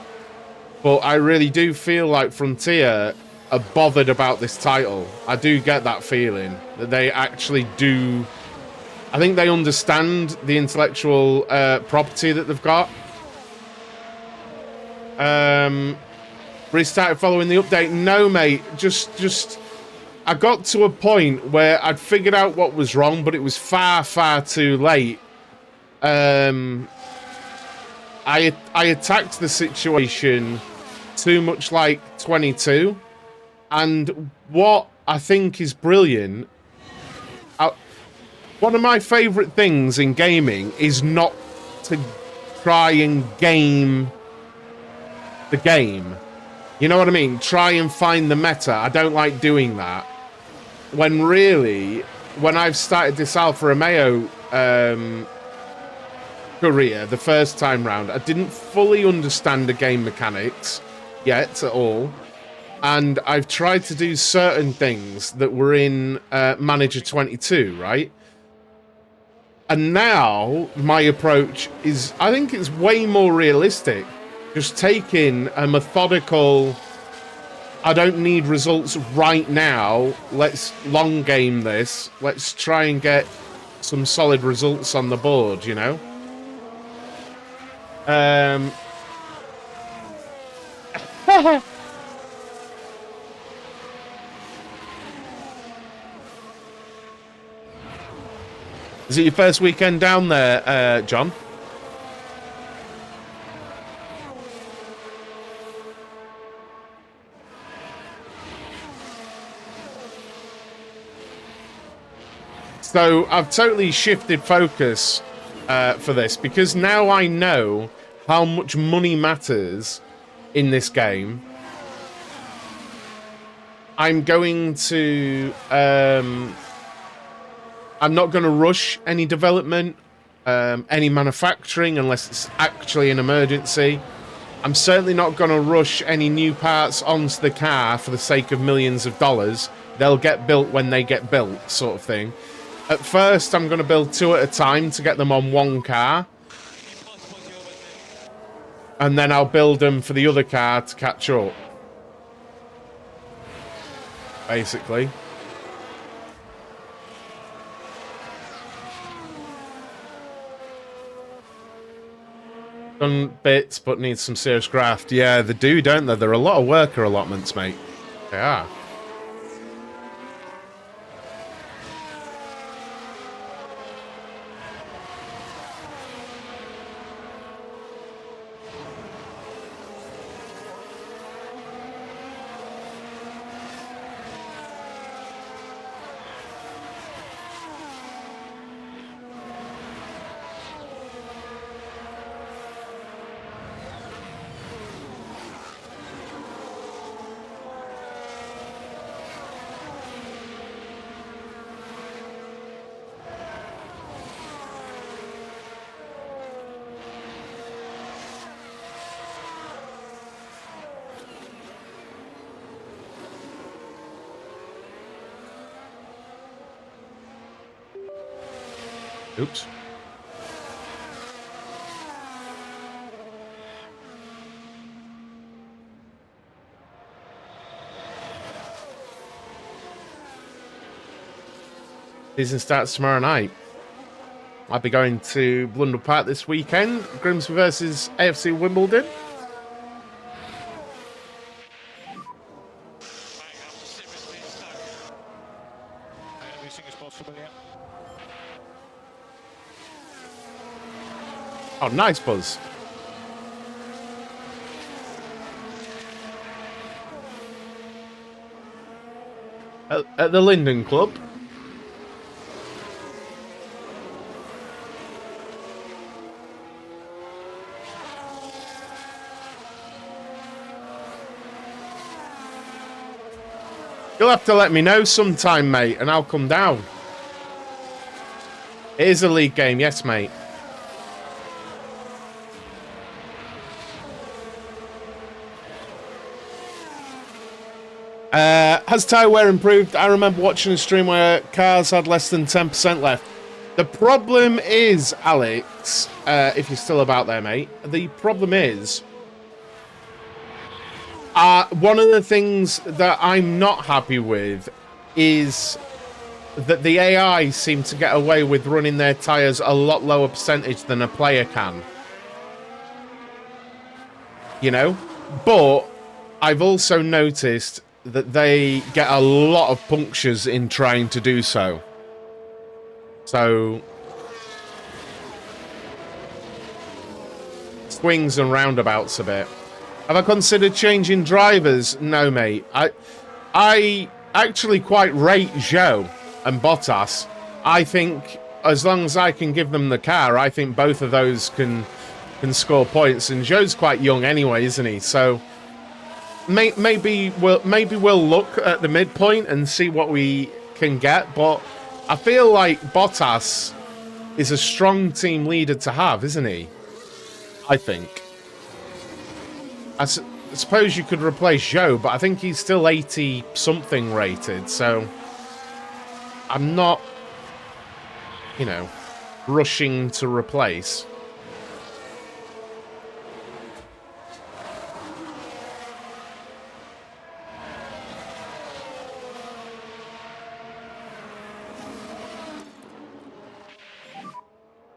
Speaker 1: But I really do feel like Frontier are bothered about this title. I do get that feeling that they actually do. I think they understand the intellectual property that they've got. Restarted following the update. No, mate. Just I got to a point where I'd figured out what was wrong, but it was far, far too late. I attacked the situation too much like 22, and what I think is brilliant, one of my favourite things in gaming is not to try and game the game. You know what I mean? Try and find the meta. I don't like doing that. When really, when I've started this Alfa Romeo career the first time round, I didn't fully understand the game mechanics yet at all, and I've tried to do certain things that were in Manager 22, right? And now my approach is, I think it's way more realistic. Just taking a methodical, I don't need results right now, let's long game this, let's try and get some solid results on the board, you know? Is it your first weekend down there, John? So I've totally shifted focus for this, because now I know how much money matters in this game. I'm going to... I'm not going to rush any development, any manufacturing, unless it's actually an emergency. I'm certainly not going to rush any new parts onto the car for the sake of millions of dollars. They'll get built when they get built, sort of thing. At first, I'm going to build 2 at a time to get them on one car. And then I'll build them for the other car to catch up. Basically. Done bits, but needs some serious graft. Yeah, they do, don't they? There are a lot of worker allotments, mate. They are. Oops. Season starts tomorrow night. I'll be going to Blundell Park this weekend. Grimsby versus AFC Wimbledon.
Speaker 4: Everything is possible, yeah.
Speaker 1: Oh, nice buzz. At the Linden Club. You'll have to let me know sometime, mate, and I'll come down. It is a league game, yes, mate. Has tyre wear improved? I remember watching a stream where cars had less than 10% left. The problem is, Alex, if you're still about there, mate, the problem is, one of the things that I'm not happy with is that the AI seem to get away with running their tyres a lot lower percentage than a player can. You know? But I've also noticed that they get a lot of punctures in trying to do so. So swings and roundabouts a bit. Have I considered changing drivers? No, mate. I actually quite rate Zhou and Bottas. I think as long as I can give them the car, I think both of those can score points. And Zhou's quite young anyway, isn't he? So maybe we'll look at the midpoint and see what we can get. But I feel like Bottas is a strong team leader to have, isn't he? I think. I suppose you could replace Zhou, but I think he's still 80-something rated, so I'm not, you know, rushing to replace.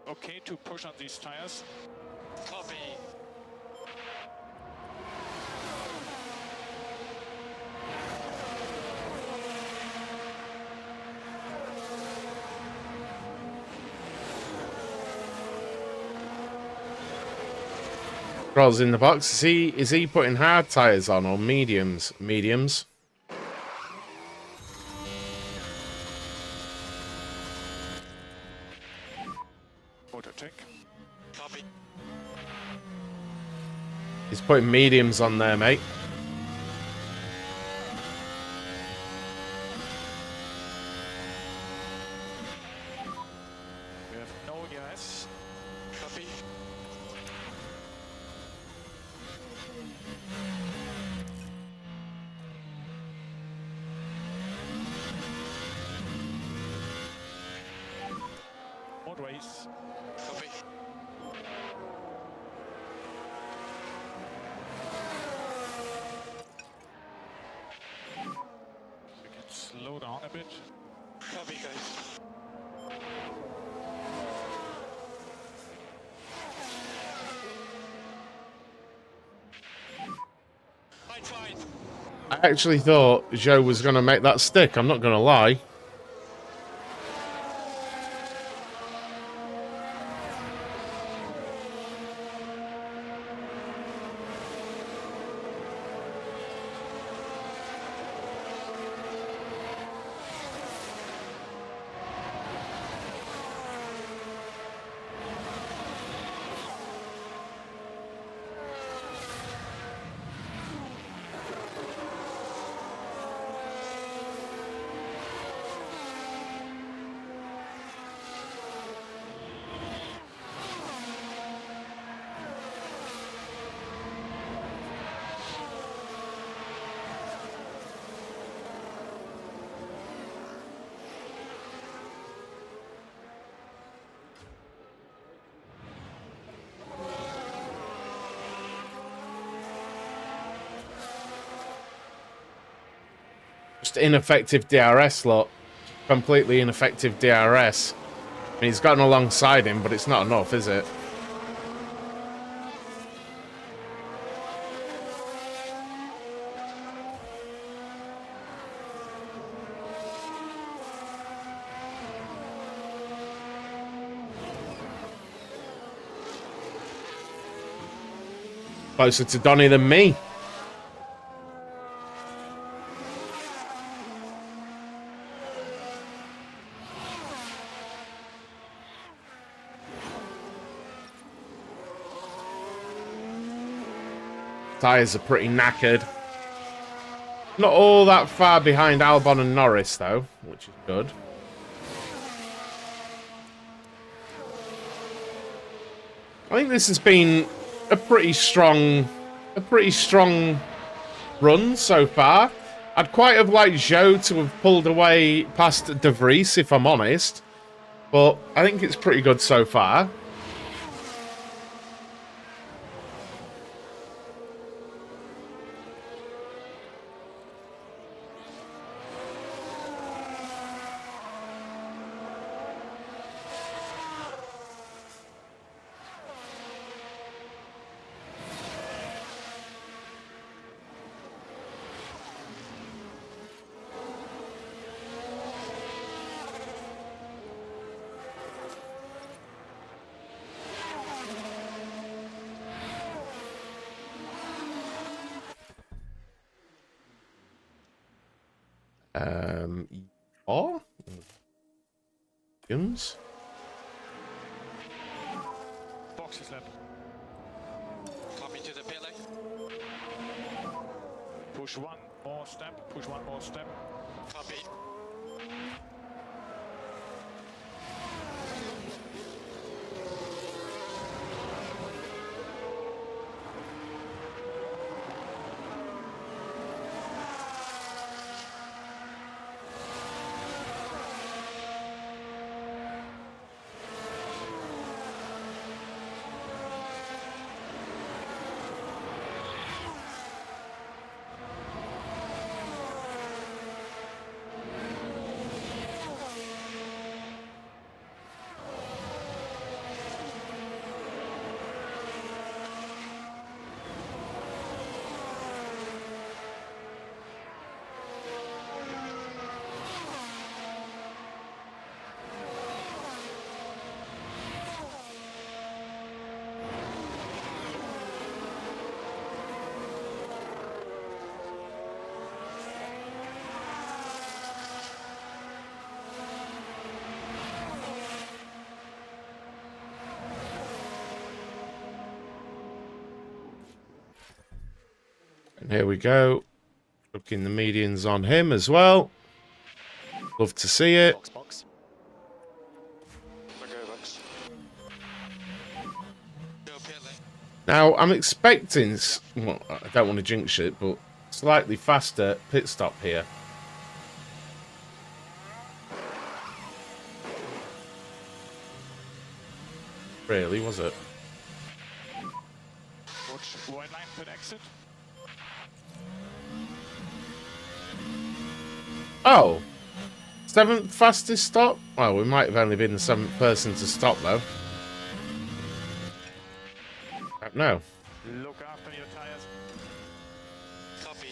Speaker 4: Okay to push on these tires.
Speaker 5: Copy.
Speaker 1: Rolls in the box. Is he putting hard tires on or mediums? Mediums.
Speaker 4: Motor check.
Speaker 5: Copy.
Speaker 1: He's putting mediums on there, mate.
Speaker 4: We have no gas.
Speaker 5: Copy.
Speaker 4: More race.
Speaker 5: Copy.
Speaker 4: We can slow down a bit.
Speaker 5: Copy, guys. I tried.
Speaker 1: I actually thought Zhou was going to make that stick. I'm not going to lie. Just ineffective DRS, look. Completely ineffective DRS. I mean, he's gotten alongside him, but it's not enough, is it? Closer to Donny than me. Tyres are pretty knackered. Not all that far behind Albon and Norris, though, which is good. I think this has been a pretty strong run so far. I'd quite have liked Zhou to have pulled away past De Vries, if I'm honest. But I think it's pretty good so far. Oh? Guns?
Speaker 4: Box is left.
Speaker 5: Copy to the pit lane.
Speaker 4: Push one more step. Push one more step.
Speaker 5: Copy.
Speaker 1: And here we go. Looking the medians on him as well. Love to see it.
Speaker 5: Box. Okay, box. Go pit lane.
Speaker 1: Now, I'm expecting, well, I don't want to jinx it, but slightly faster pit stop here. Really, was it?
Speaker 4: Watch white line pit exit.
Speaker 1: Oh, 7th fastest stop? Well, we might have only been the 7th person to stop, though. No.
Speaker 4: Look after your tires.
Speaker 5: Copy.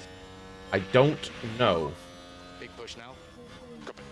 Speaker 1: I don't know.
Speaker 5: Big push now.
Speaker 4: Copy.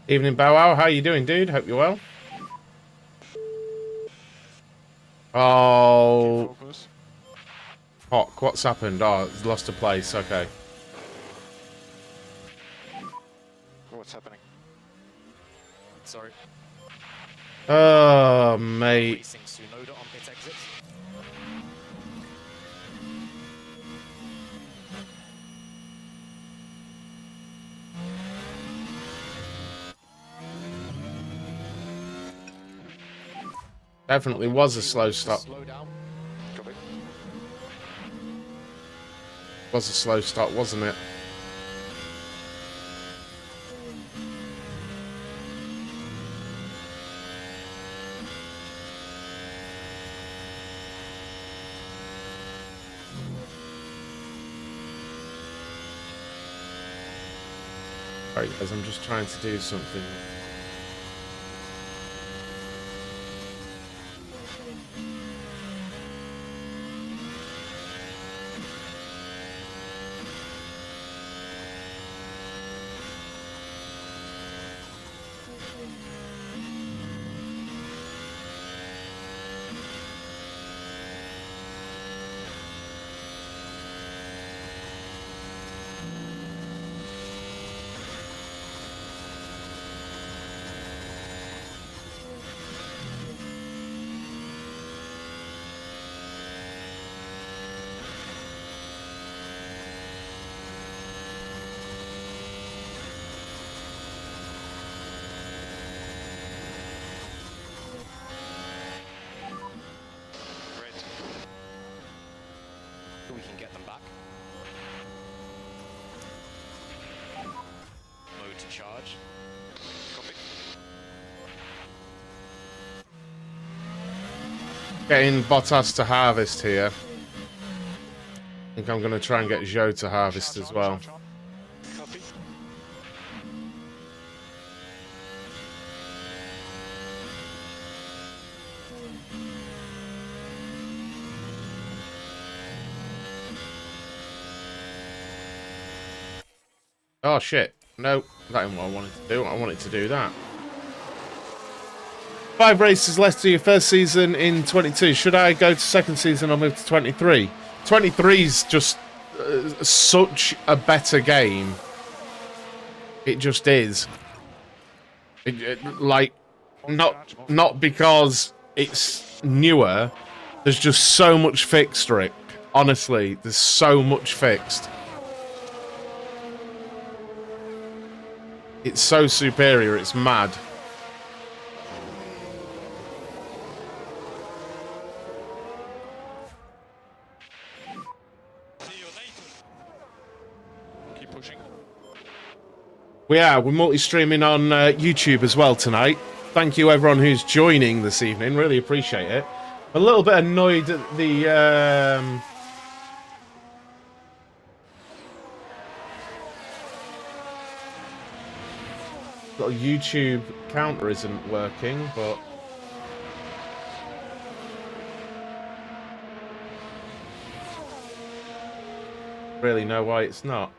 Speaker 1: Evening, Bow Wow. How you doing, dude? Hope you're well. Oh,
Speaker 4: Focus.
Speaker 1: Hawk, what's happened? Oh, it's lost a place. Okay.
Speaker 5: sorry.
Speaker 1: Oh, mate.
Speaker 5: Racing Tsunoda on pit exit.
Speaker 1: Definitely was a slow stop.
Speaker 5: Slow down. Copy.
Speaker 1: Was a slow stop, wasn't it? Sorry guys, I'm just trying to do something.
Speaker 5: We can get them back. Mode to charge. Copy.
Speaker 1: Getting Bottas to harvest here. I think I'm going to try and get Zhou to harvest as well.
Speaker 3: Copy.
Speaker 1: Oh shit. No, that ain't what I wanted to do. I wanted to do that. 5 races left to your first season in 22. Should I go to second season or move to 23? 23 is just such a better game. It just is. Like, not because it's newer. There's just so much fixed, Rick. Honestly, there's so much fixed. It's so superior, it's mad.
Speaker 4: Keep pushing.
Speaker 1: We're multi-streaming on YouTube as well tonight. Thank you everyone who's joining this evening. Really appreciate it. I'm a little bit annoyed at the little YouTube counter isn't working, but really know why it's not.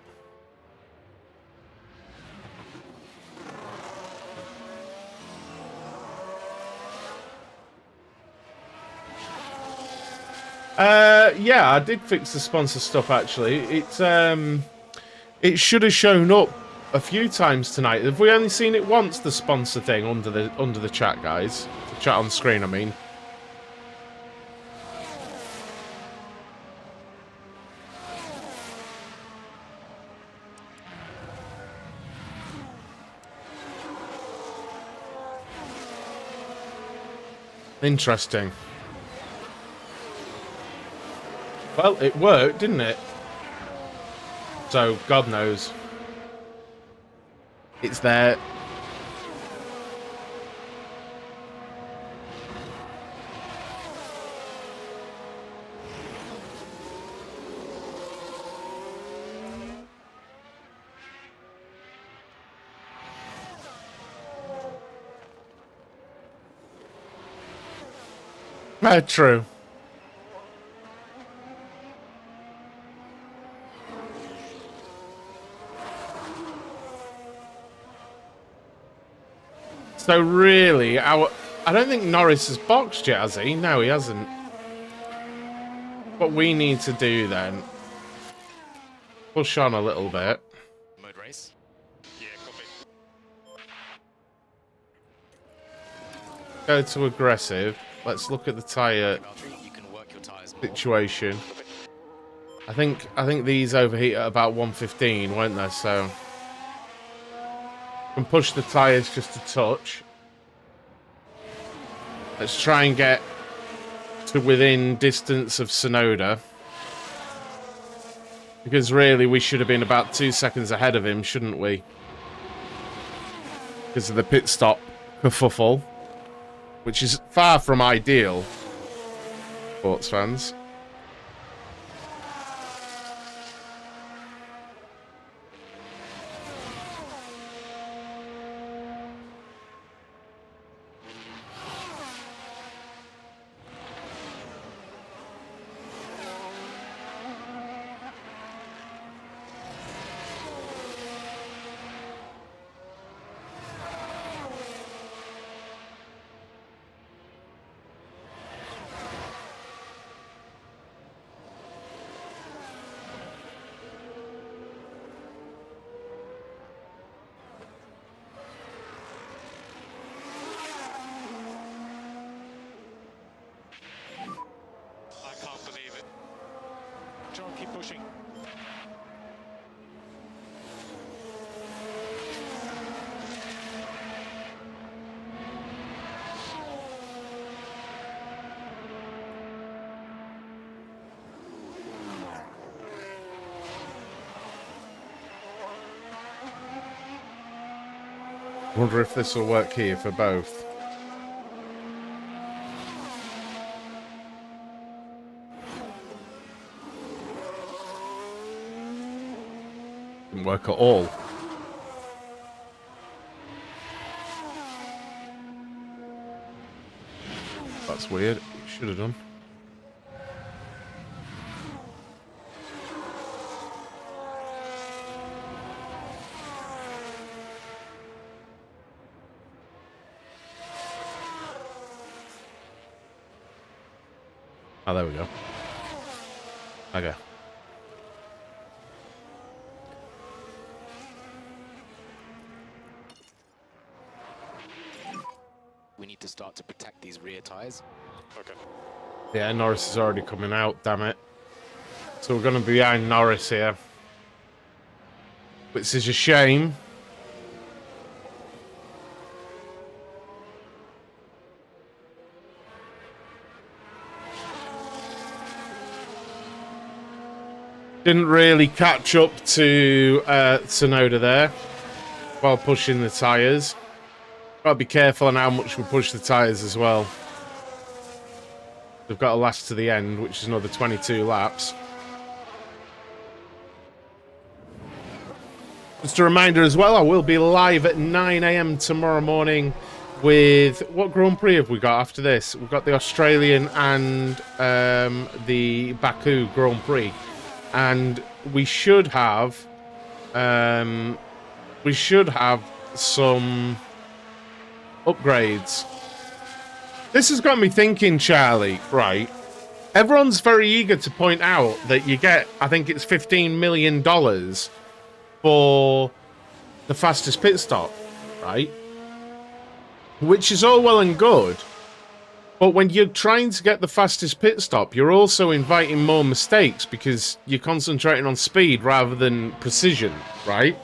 Speaker 1: Yeah, I did fix the sponsor stuff actually. It should have shown up a few times tonight. Have we only seen it once, the sponsor thing under the chat, guys? The chat on screen, I mean. Interesting. Well, it worked, didn't it? So, God knows. It's there. True. So really, I don't think Norris has boxed yet, has he? No, he hasn't. What we need to do then, push on a little bit.
Speaker 5: Mode race.
Speaker 3: Yeah, copy.
Speaker 1: go to aggressive. Let's look at the tyre
Speaker 5: You can work your tyres more.
Speaker 1: situation. I think these overheat at about 115, won't they? So can push the tyres just a touch. Let's try and get to within distance of Tsunoda. Because really, we should have been about 2 seconds ahead of him, shouldn't we? Because of the pit stop kerfuffle. Which is far from ideal, sports fans.
Speaker 4: I can't believe it. John, keep pushing.
Speaker 1: I wonder if this will work here for both. Didn't work at all. That's weird. It should have done. Oh, there we go. Okay.
Speaker 5: We need to start to protect these rear tyres.
Speaker 4: Okay.
Speaker 1: Yeah, Norris is already coming out, damn it. So we're going to be behind Norris here. Which is a shame. Didn't really catch up to Tsunoda there while pushing the tyres. Gotta be careful on how much we push the tyres as well. They've got to last to the end, which is another 22 laps. Just a reminder as well, I will be live at 9 AM tomorrow morning with... What Grand Prix have we got after this? We've got the Australian and the Baku Grand Prix. And we should have some upgrades. This has got me thinking, Charlie, right? Everyone's very eager to point out that you get, I think it's $15 million for the fastest pit stop, right? Which is all well and good. But when you're trying to get the fastest pit stop, you're also inviting more mistakes because you're concentrating on speed rather than precision, right?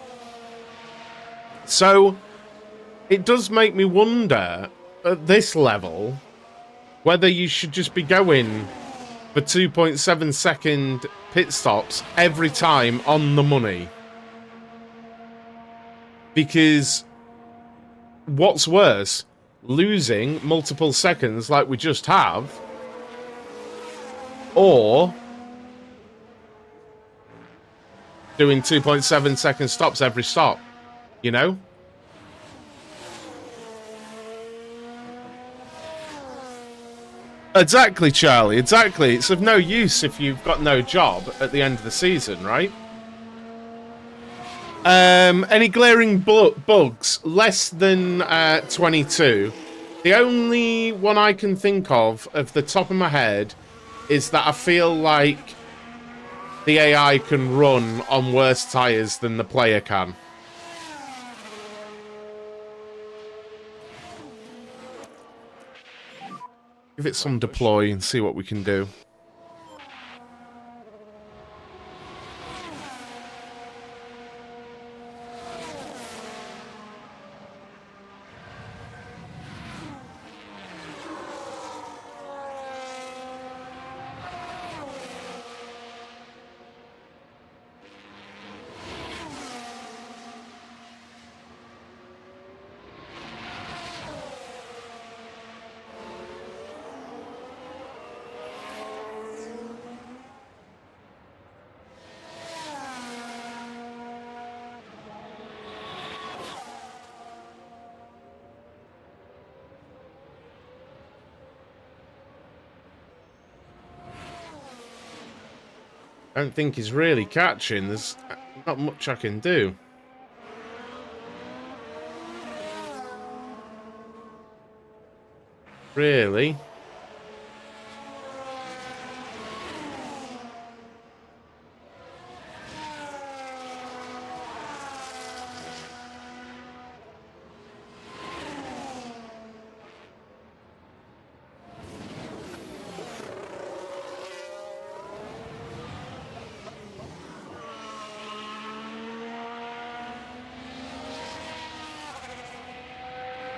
Speaker 1: So it does make me wonder at this level whether you should just be going for 2.7 second pit stops every time on the money. Because what's worse, losing multiple seconds like we just have, or doing 2.7 second stops every stop, you know? Exactly, Charlie, exactly. It's of no use if you've got no job at the end of the season, right? Any glaring bugs? Less than 22. The only one I can think of the top of my head, is that I feel like the AI can run on worse tyres than the player can. Give it some deploy and see what we can do. I don't think he's really catching. There's not much I can do. Really?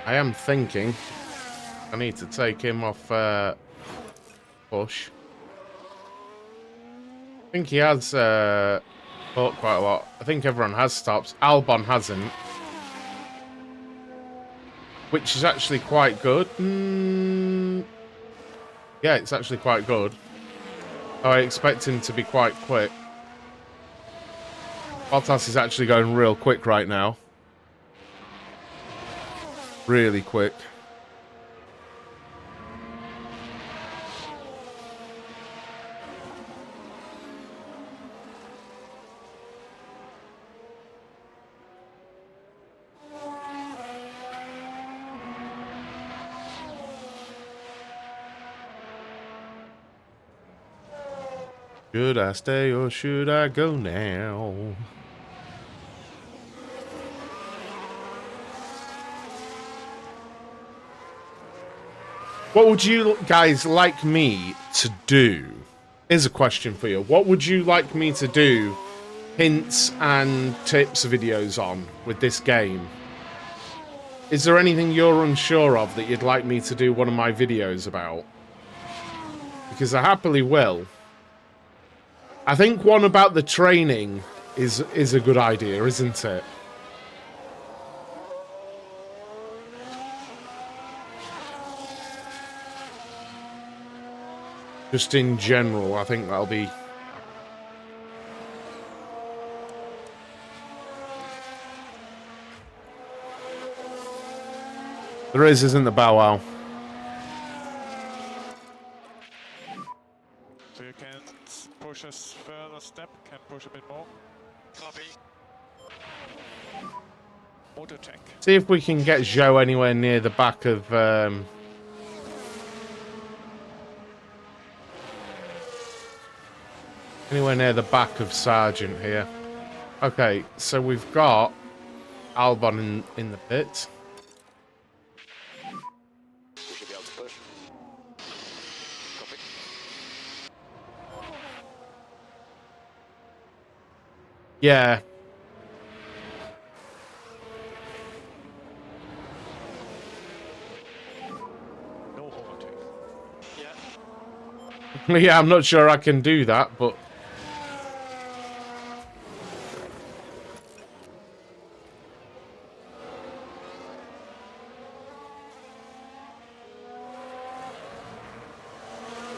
Speaker 1: I am thinking I need to take him off push. I think he has fought quite a lot. I think everyone has stops. Albon hasn't. Which is actually quite good. Yeah, it's actually quite good. I expect him to be quite quick. Bottas is actually going real quick right now. Really quick. Should I stay or should I go now? What would you guys like me to do? Here's a question for you. What would you like me to do hints and tips videos on with this game? Is there anything you're unsure of that you'd like me to do one of my videos about? Because I happily will. I think one about the training is a good idea, isn't it? Just in general, I think that'll be... There isn't the bow wow.
Speaker 4: So you can push us further step, can push a bit more.
Speaker 3: Copy.
Speaker 4: Motor tech.
Speaker 1: See if we can get Zhou anywhere near the back of... Anywhere near the back of Sargent here. Okay, so we've got Albon in the pit.
Speaker 5: We should be able to push. Copy.
Speaker 1: Yeah.
Speaker 4: No overtake.
Speaker 5: Yeah.
Speaker 1: Yeah, I'm not sure I can do that, but...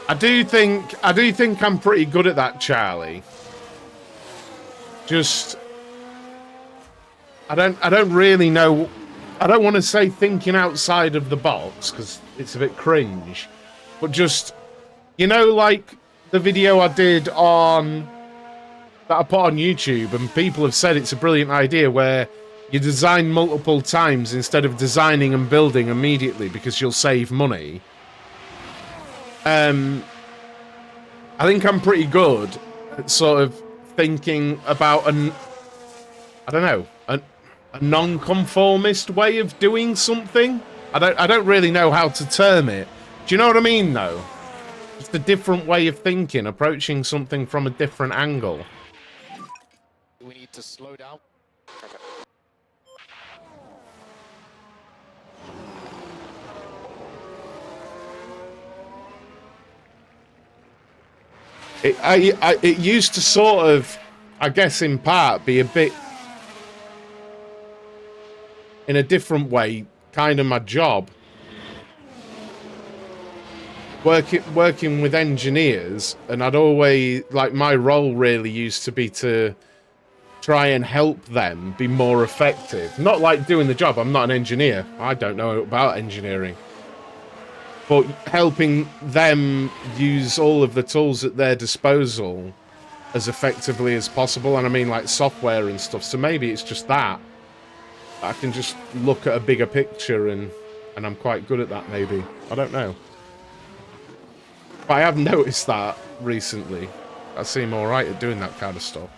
Speaker 1: I do think I'm pretty good at that, Charlie. Just I don't really know. I don't want to say thinking outside of the box because it's a bit cringe. But just, you know, like the video I did on that I put on YouTube, and people have said it's a brilliant idea where you design multiple times instead of designing and building immediately because you'll save money. I think I'm pretty good at sort of thinking about a non-conformist way of doing something. I don't really know how to term it, Do you know what I mean, though? Just a different way of thinking, approaching something from a different angle.
Speaker 5: We need to slow down. Okay.
Speaker 1: It used to sort of, I guess in part, be a bit, in a different way, kind of my job. Working with engineers, and I'd always, like, my role really used to be to try and help them be more effective. Not like doing the job, I'm not an engineer. I don't know about engineering. But helping them use all of the tools at their disposal as effectively as possible. And I mean, like, software and stuff. So maybe it's just that. I can just look at a bigger picture and I'm quite good at that, maybe. I don't know. But I have noticed that recently. I seem alright at doing that kind of stuff.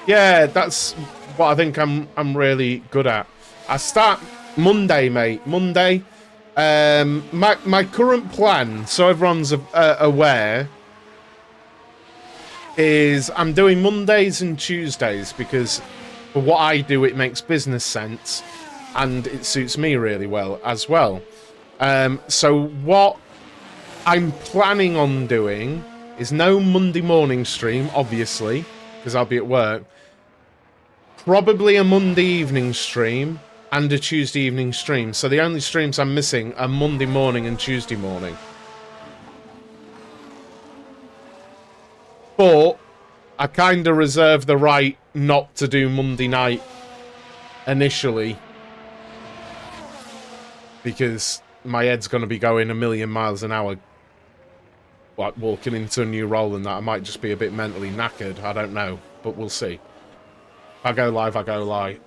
Speaker 1: Yeah, that's what I think I'm really good at. I start Monday, mate. Monday. My current plan, so everyone's aware, is I'm doing Mondays and Tuesdays because for what I do, it makes business sense and it suits me really well as well. So what I'm planning on doing is no Monday morning stream, obviously, because I'll be at work. Probably a Monday evening stream and a Tuesday evening stream. So the only streams I'm missing are Monday morning and Tuesday morning. But I kind of reserve the right not to do Monday night initially, because my head's going to be going a million miles an hour, like walking into a new role, and that I might just be a bit mentally knackered. I don't know, but we'll see. If I go live, I go live.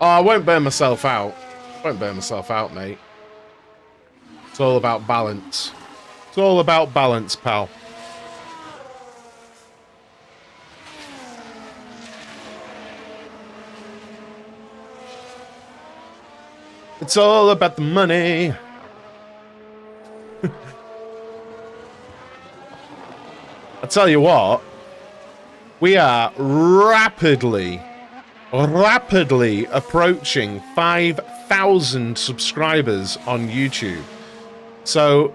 Speaker 1: Oh, I won't burn myself out. I won't burn myself out, mate. It's all about balance. It's all about balance, pal. It's all about the money. I tell you what, we are rapidly approaching 5,000 subscribers on YouTube. So,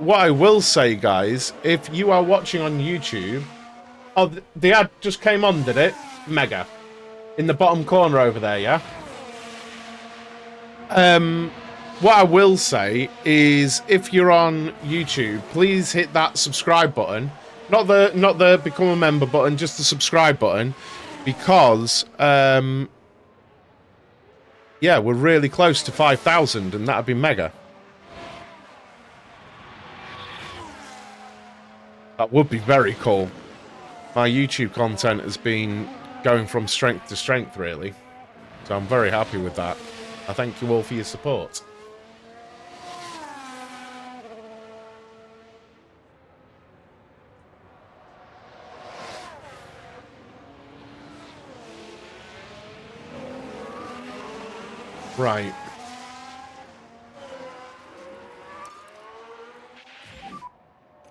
Speaker 1: what I will say, guys, if you are watching on YouTube... Oh, the ad just came on, did it? Mega. In the bottom corner over there, yeah? What I will say is, if you're on YouTube, please hit that subscribe button. Not the become a member button, just the subscribe button. Because, yeah, we're really close to 5,000, and that'd be mega. That would be very cool. My YouTube content has been going from strength to strength, really. So I'm very happy with that. I thank you all for your support. Right.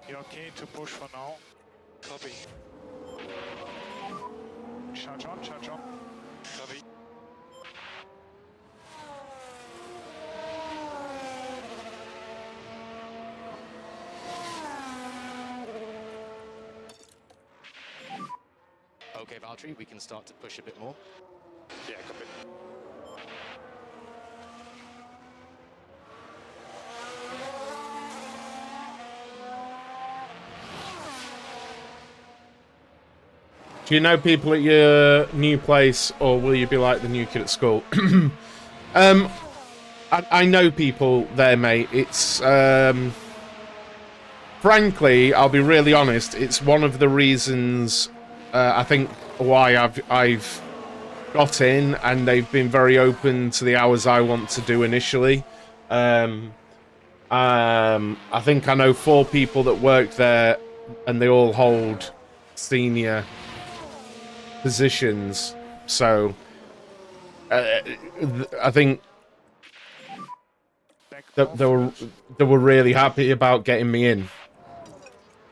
Speaker 4: You okay to push for now?
Speaker 5: Copy.
Speaker 4: Charge on, charge on.
Speaker 5: Copy. Okay, Valtteri, we can start to push a bit more.
Speaker 4: Yeah, copy.
Speaker 1: Do you know people at your new place, or will you be like the new kid at school? I know people there, mate. It's, frankly, I'll be really honest, it's one of the reasons, I think, why I've got in, and they've been very open to the hours I want to do initially. I think I know 4 people that work there, and they all hold senior positions, so I think
Speaker 4: back
Speaker 1: that
Speaker 4: off.
Speaker 1: they were really happy about getting me in.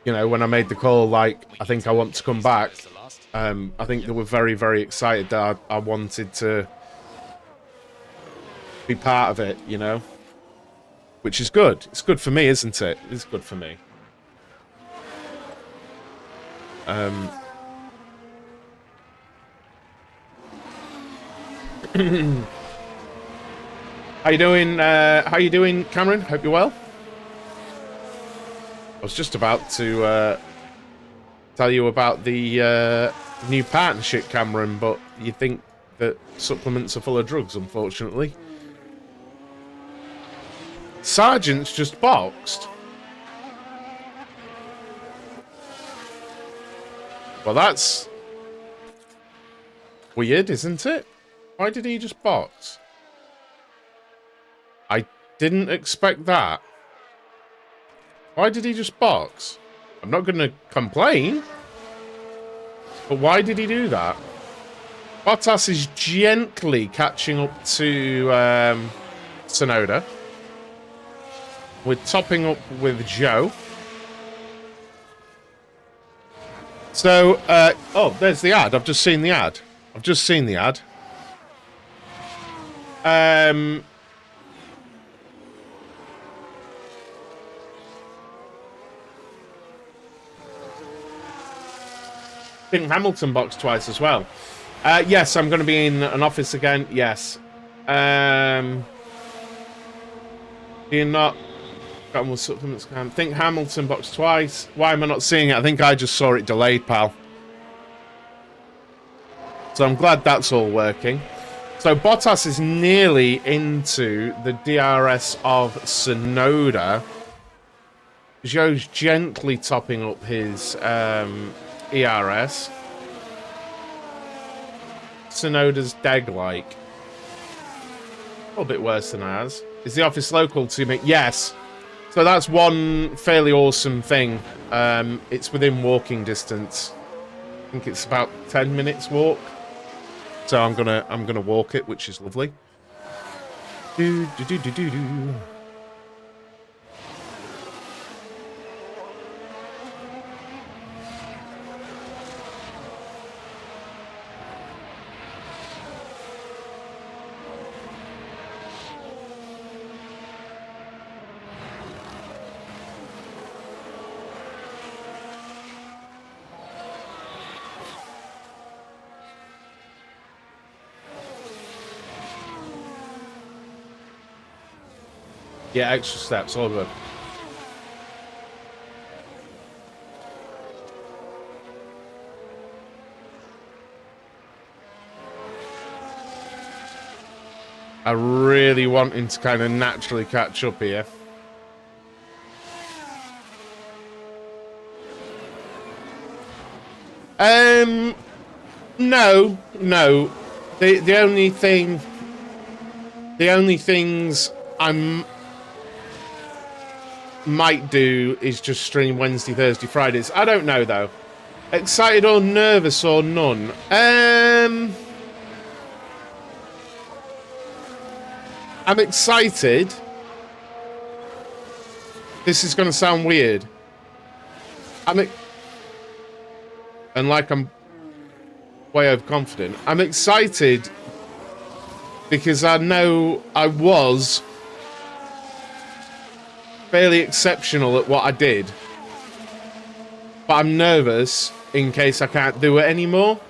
Speaker 1: You know, when I made the call, like, I think I want to come back. I think they were very, very excited that I wanted to be part of it, you know? Which is good. It's good for me, isn't it? It's good for me. How you doing? How you doing, Cameron? Hope you're well. I was just about to tell you about the new partnership, Cameron, but you think that supplements are full of drugs, unfortunately. Sergeant's just boxed. Well, that's weird, isn't it? Why did he just box? I didn't expect that. Why did he just box? I'm not going to complain. But why did he do that? Bottas is gently catching up to Tsunoda. We're topping up with Joe. So, oh, there's the ad. I've just seen the ad. I've just seen the ad. I think Hamilton boxed twice as well. Yes, I'm going to be in an office again. Yes. Do you not... Got more supplements. I think Hamilton boxed twice. Why am I not seeing it? I think I just saw it delayed, pal. So I'm glad that's all working. So Bottas is nearly into the DRS of Tsunoda. Joe's gently topping up his ERS. Tsunoda's deg-like. A little bit worse than ours. Is the office local to me? Yes. So that's one fairly awesome thing. It's within walking distance. I think it's about 10 minutes walk. So I'm gonna walk it, which is lovely. Do do do do do do. Yeah, extra steps, all good. I really wanting to kind of naturally catch up here. No. The only things I'm might do is just stream Wednesday, Thursday, Fridays. I don't know though. Excited or nervous or none? I'm excited. This is going to sound weird. And like I'm way overconfident. I'm excited because I know I was fairly exceptional at what I did. But I'm nervous in case I can't do it anymore.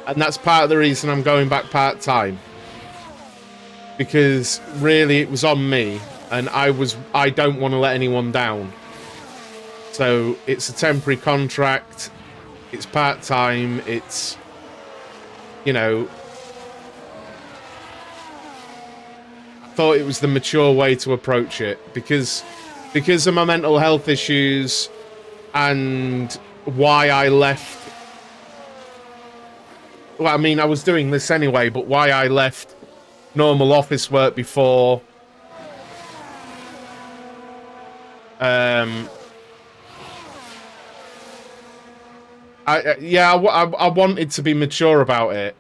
Speaker 1: And that's part of the reason I'm going back part-time. Because really it was on me. And I don't want to let anyone down. So it's a temporary contract. It's part-time. It's, you know, thought it was the mature way to approach it because of my mental health issues and why I left. Well, I mean, I was doing this anyway, but why I left normal office work before. I wanted to be mature about it,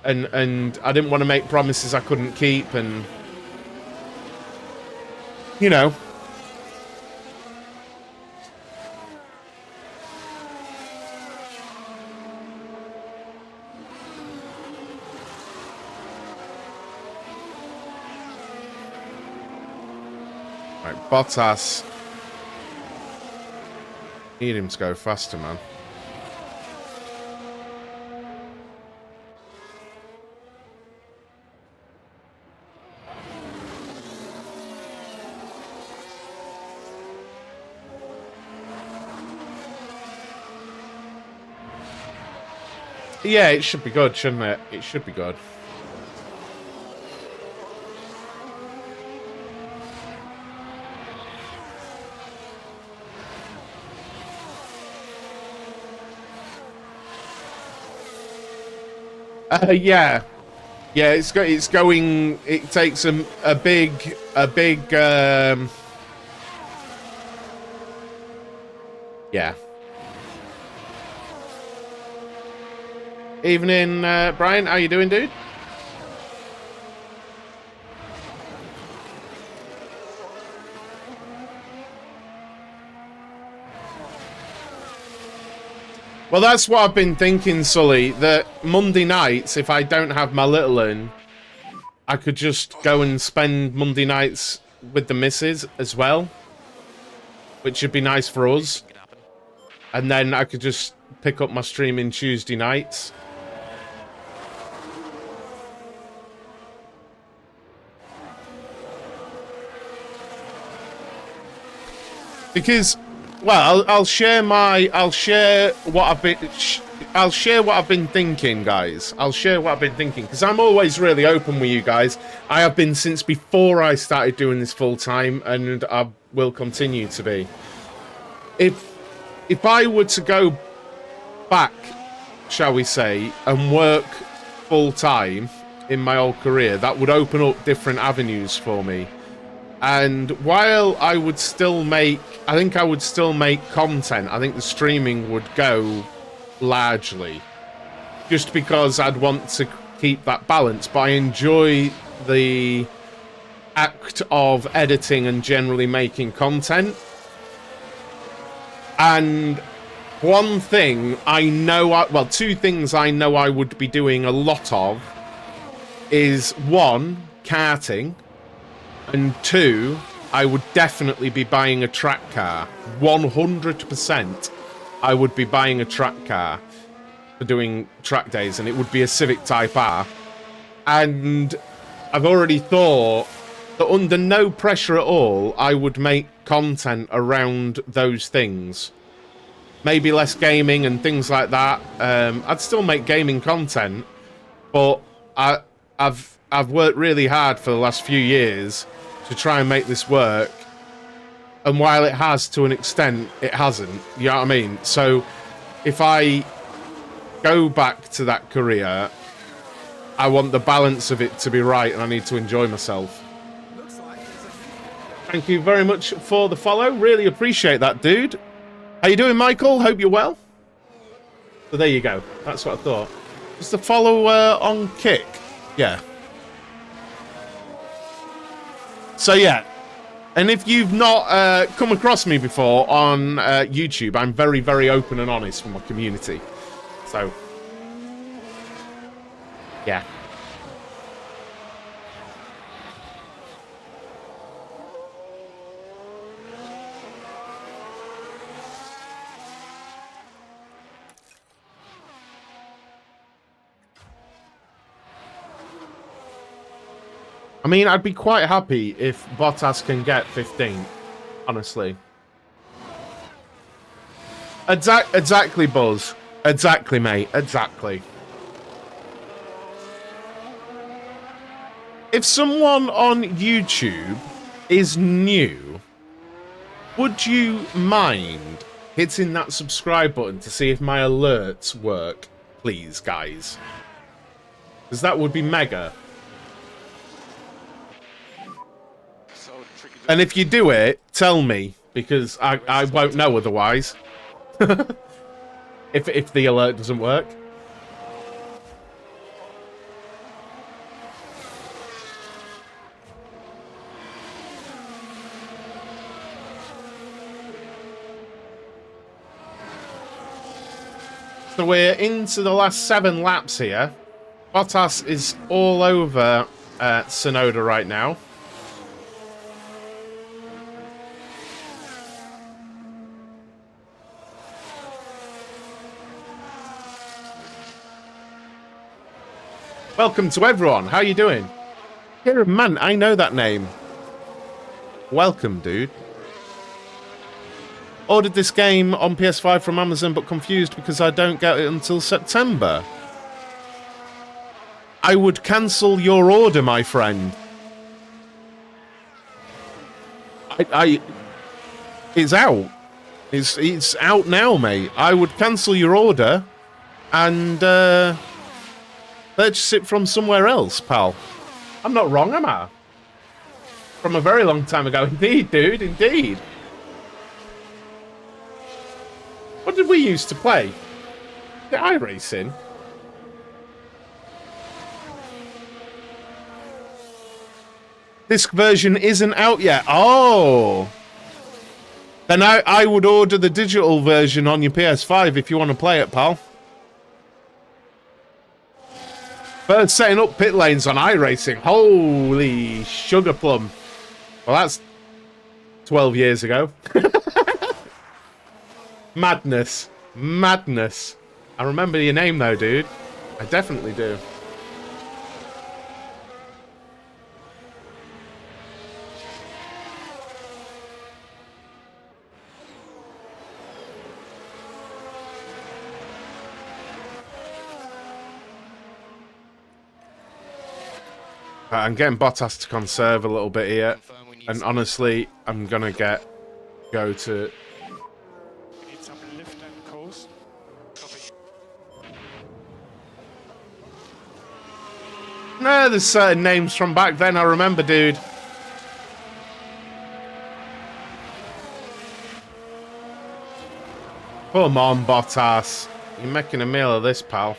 Speaker 1: and I didn't want to make promises I couldn't keep, and you know. Right, Bottas. Need him to go faster, man. Yeah, it should be good, shouldn't it? It should be good. Yeah. Yeah, it's going, it takes a big, yeah. Evening, Brian, how you doing, dude? Well, that's what I've been thinking, Sully, that Monday nights, if I don't have my little un, I could just go and spend Monday nights with the missus as well, which would be nice for us. And then I could just pick up my streaming Tuesday nights. Because, well, I'll share what I've been thinking, guys. I'll share what I've been thinking, because I'm always really open with you guys. I have been since before I started doing this full time, and I will continue to be. If I were to go back, shall we say, and work full time in my old career, that would open up different avenues for me. And while I would still make, I think I would still make content, I think the streaming would go largely. Just because I'd want to keep that balance. But I enjoy the act of editing and generally making content. And one thing I know, well, two things I know I would be doing a lot of is, one, karting. And two, I would definitely be buying a track car. 100% I would be buying a track car for doing track days, and it would be a Civic Type R. And I've already thought that under no pressure at all, I would make content around those things. Maybe less gaming and things like that. I'd still make gaming content, but I've worked really hard for the last few years to try and make this work, and while it has to an extent, it hasn't. You know what I mean? So if I go back to that career, I want the balance of it to be right, and I need to enjoy myself. Thank you very much for the follow. Really appreciate that, dude. How you doing, Michael? Hope you're well. So there you go. That's what I thought. Just a follow on Kick. Yeah. So yeah, and if you've not come across me before on YouTube, I'm very, very open and honest with my community. So, yeah. I mean, I'd be quite happy if Bottas can get 15, honestly. Exactly, Buzz. Exactly, mate. Exactly. If someone on YouTube is new, would you mind hitting that subscribe button to see if my alerts work, please, guys? Because that would be mega. And if you do it, tell me, because I won't know otherwise. if the alert doesn't work. So we're into the last 7 laps here. Bottas is all over Tsunoda right now. Welcome to everyone. How you doing? You're a man. I know that name. Welcome, dude. Ordered this game on PS5 from Amazon, but confused because I don't get it until September. I would cancel your order, my friend. It's out. It's out now, mate. I would cancel your order and purchase it from somewhere else, pal. I'm not wrong, am I? From a very long time ago. Indeed, dude. Indeed. What did we used to play? The iRacing? This version isn't out yet. Oh! Then I would order the digital version on your PS5 if you want to play it, pal. First setting up pit lanes on iRacing. Holy sugar plum. Well, that's 12 years ago. Madness. Madness. I remember your name, though, dude. I definitely do. I'm getting Bottas to conserve a little bit here, and honestly, I'm gonna go to.
Speaker 4: We need some lift and coast.
Speaker 1: No, there's certain names from back then I remember, dude. Come on, Bottas. You're making a meal of this, pal.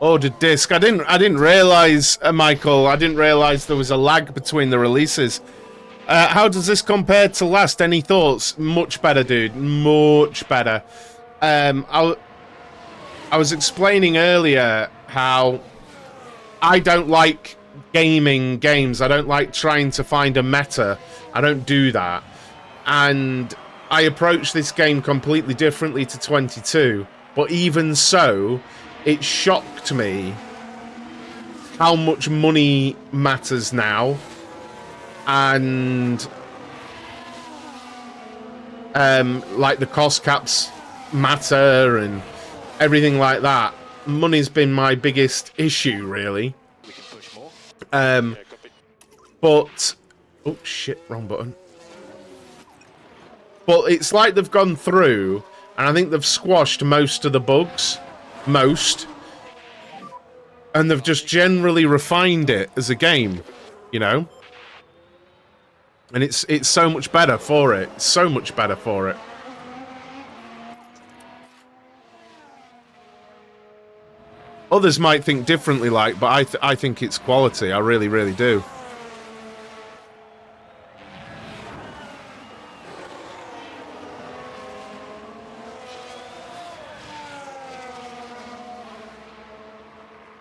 Speaker 1: Ordered disc. I didn't realize, Michael. I didn't realize there was a lag between the releases. How does this compare to last? Any thoughts? Much better, dude. Much better. I was explaining earlier how I don't like gaming games. I don't like trying to find a meta. I don't do that. And I approach this game completely differently to 22. But even so, it shocked me how much money matters now, and like the cost caps matter and everything like that. Money's been my biggest issue, really.
Speaker 5: We can push more.
Speaker 1: But oh shit, wrong button. But it's like they've gone through, and I think they've squashed most of the bugs. And they've just generally refined it as a game, you know? And it's so much better for it. So much better for it. Others might think differently, like, but I think it's quality. I really, really do.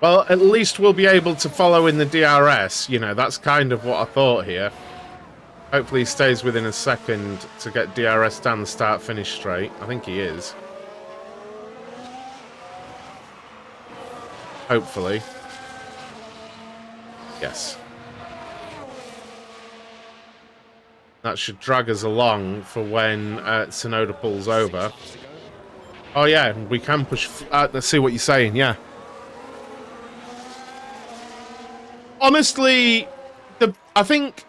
Speaker 1: Well, at least we'll be able to follow in the DRS. You know, that's kind of what I thought here. Hopefully he stays within a second to get DRS down the start-finish straight. I think he is. Hopefully. Yes. That should drag us along for when Tsunoda pulls over. Oh yeah, we can push... let's see what you're saying, yeah. Honestly, I think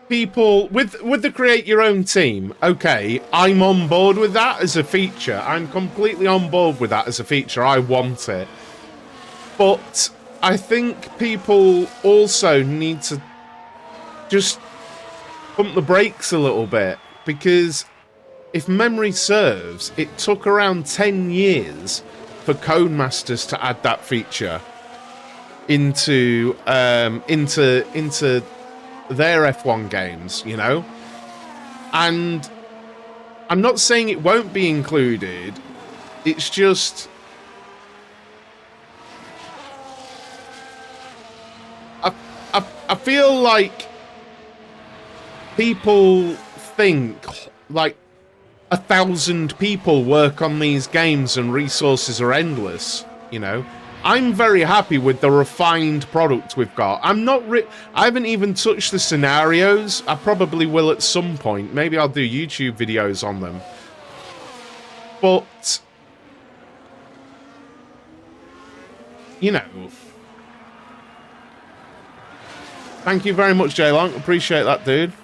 Speaker 1: people with the create your own team, okay, I'm on board with that as a feature. I'm completely on board with that as a feature. I want it. But I think people also need to just pump the brakes a little bit, because if memory serves, it took around 10 years for Codemasters to add that feature into their F1 games, you know? And I'm not saying it won't be included. It's just... I feel like people think like 1,000 people work on these games and resources are endless, you know. I'm very happy with the refined product we've got. I haven't even touched the scenarios. I probably will at some point. Maybe I'll do YouTube videos on them. But, you know, thank you very much, Jaylong. Appreciate that, dude.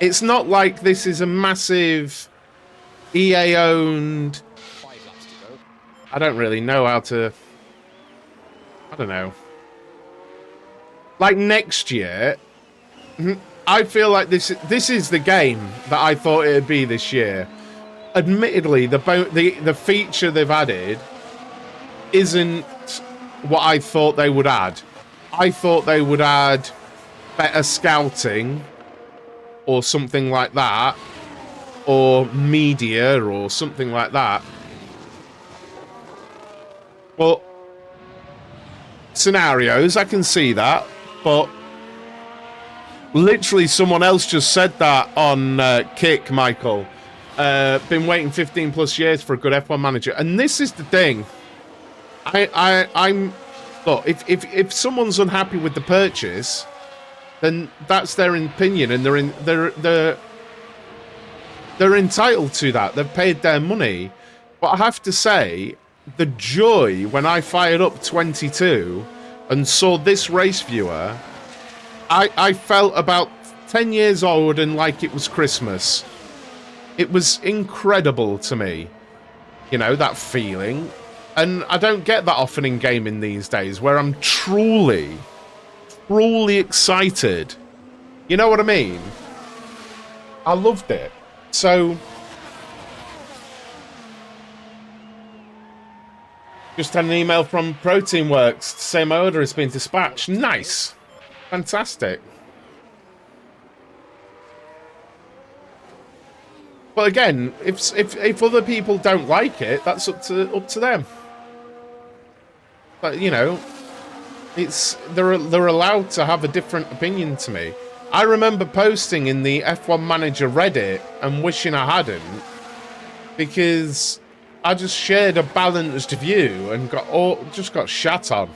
Speaker 1: It's not like this is a massive EA-owned...
Speaker 5: 5 laps to go.
Speaker 1: I don't really know how to... I don't know. Like next year, I feel like this is the game that I thought it would be this year. Admittedly, the feature they've added isn't what I thought they would add. I thought they would add better scouting or something like that, or media or something like that. Well, scenarios, I can see that, but literally someone else just said that on Kick, Michael. Been waiting 15 plus years for a good F1 manager, and this is the thing. I'm look, if someone's unhappy with the purchase, then that's their opinion, and they're entitled to that. They've paid their money. But I have to say, the joy when I fired up 22 and saw this race viewer, I felt about 10 years old and like it was Christmas. It was incredible to me, you know, that feeling. And I don't get that often in gaming these days, where I'm truly excited. You know what I mean? I loved it. So, just had an email from Protein Works to say my order has been dispatched. Nice. Fantastic. But again, if other people don't like it, that's up to them. But you know, they're allowed to have a different opinion to me. I remember posting in the F1 Manager Reddit and wishing I hadn't, because I just shared a balanced view and just got shat on.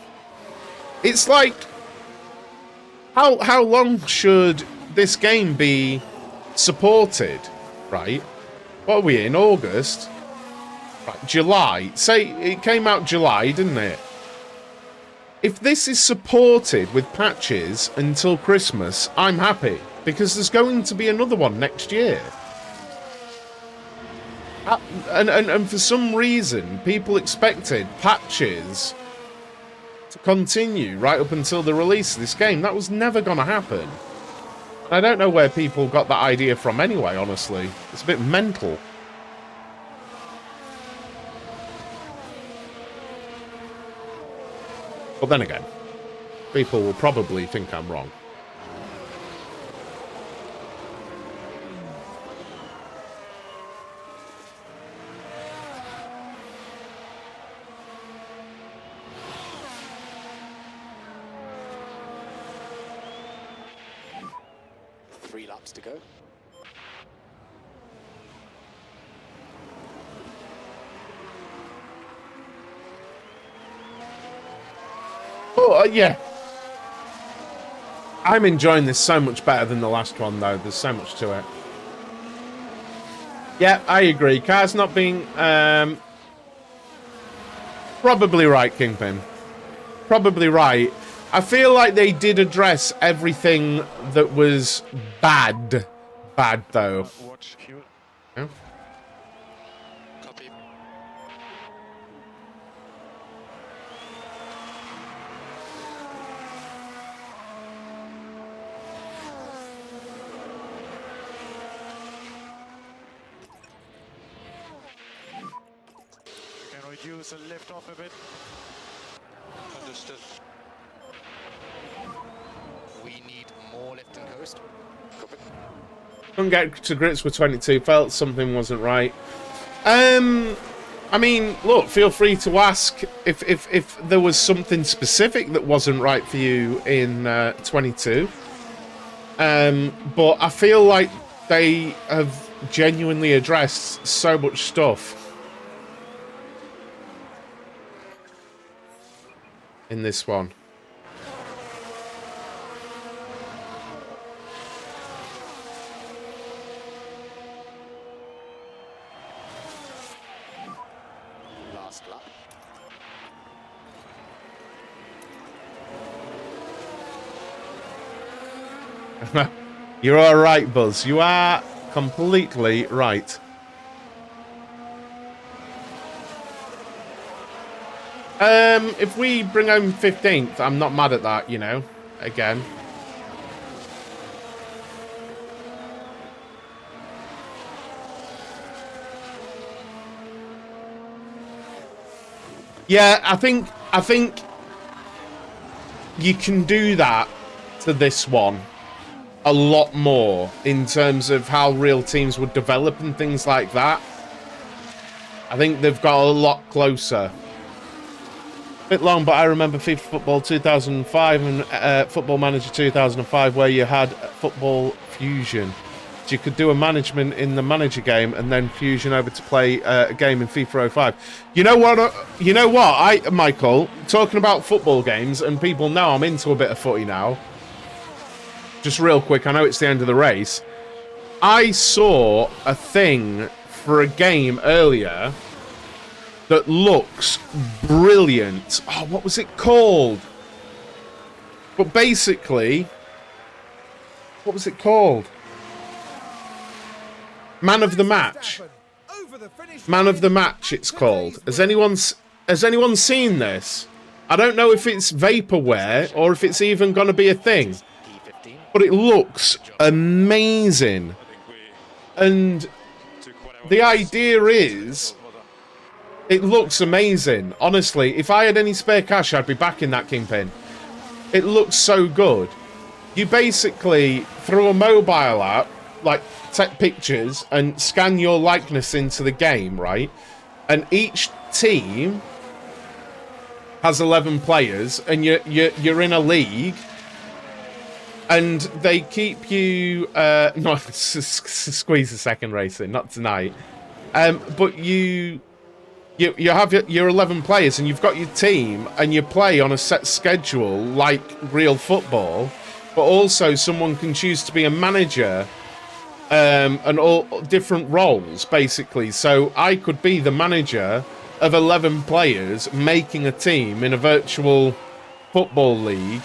Speaker 1: It's like, how long should this game be supported, right? What are we in, August? Right, July. Say it came out July, didn't it? If this is supported with patches until Christmas, I'm happy, because there's going to be another one next year. And for some reason, people expected patches to continue right up until the release of this game. That was never going to happen. I don't know where people got that idea from anyway, honestly. It's a bit mental. But then again, people will probably think I'm wrong.
Speaker 5: Three laps to go.
Speaker 1: Oh, yeah. I'm enjoying this so much better than the last one, though. There's so much to it. Yeah, I agree. Cars not being... probably right, Kingpin. Probably right. I feel like they did address everything that was bad. Bad, though.
Speaker 4: Watch Q.
Speaker 1: Yeah.
Speaker 3: Copy.
Speaker 4: Can reduce and lift off a bit.
Speaker 3: Understood.
Speaker 5: We need more left and coast. Copy.
Speaker 1: Couldn't get to grips with 22. Felt something wasn't right. I mean, look, feel free to ask if there was something specific that wasn't right for you in 22. But I feel like they have genuinely addressed so much stuff in this one.
Speaker 5: Last lap.
Speaker 1: You're all right, Buzz. You are completely right. If we bring home 15th, I'm not mad at that, you know, again. Yeah, I think you can do that to this one a lot more in terms of how real teams would develop and things like that. I think they've got a lot closer. Bit long, but I remember FIFA Football 2005 and Football Manager 2005 where you had Football Fusion. So you could do a management in the manager game and then fusion over to play a game in FIFA 05. You know what? Michael, talking about football games, and people know I'm into a bit of footy now. Just real quick, I know it's the end of the race. I saw a thing for a game earlier that looks brilliant. Oh, what was it called? But basically, what was it called? Man of the Match. Man of the Match, it's called. Has anyone seen this? I don't know if it's vaporware or if it's even going to be a thing. But it looks amazing. And the idea is, it looks amazing. Honestly, if I had any spare cash, I'd be backing that Kingpin. It looks so good. You basically, through a mobile app, like, take pictures and scan your likeness into the game, right? And each team has 11 players, and you're in a league, and they keep you no, squeeze the second race in, not tonight. But you have your 11 players, and you've got your team, and you play on a set schedule like real football. But also, someone can choose to be a manager, and all different roles, basically. So I could be the manager of 11 players making a team in a virtual football league,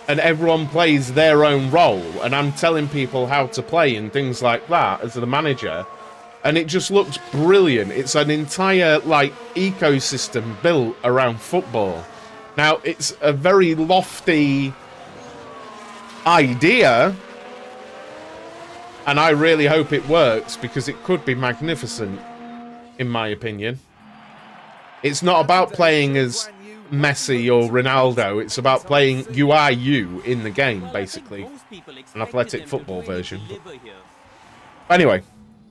Speaker 1: and everyone plays their own role, and I'm telling people how to play and things like that as the manager, and it just looks brilliant. It's an entire, like, ecosystem built around football. Now, it's a very lofty idea, and I really hope it works, because it could be magnificent, in my opinion. It's not about playing as Messi or Ronaldo. It's about playing you in the game, basically. An athletic football version. Anyway,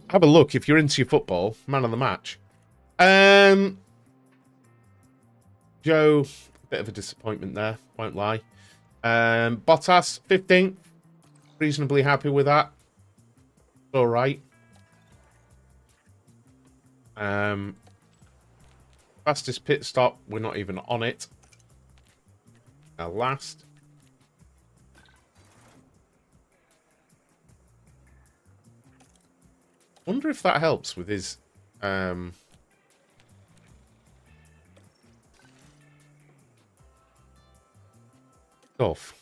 Speaker 1: have a look if you're into your football. Man of the match. Joe, bit of a disappointment there, won't lie. Bottas, 15th. Reasonably happy with that. All right. Fastest pit stop, we're not even on it. Now last. Wonder if that helps with his stuff.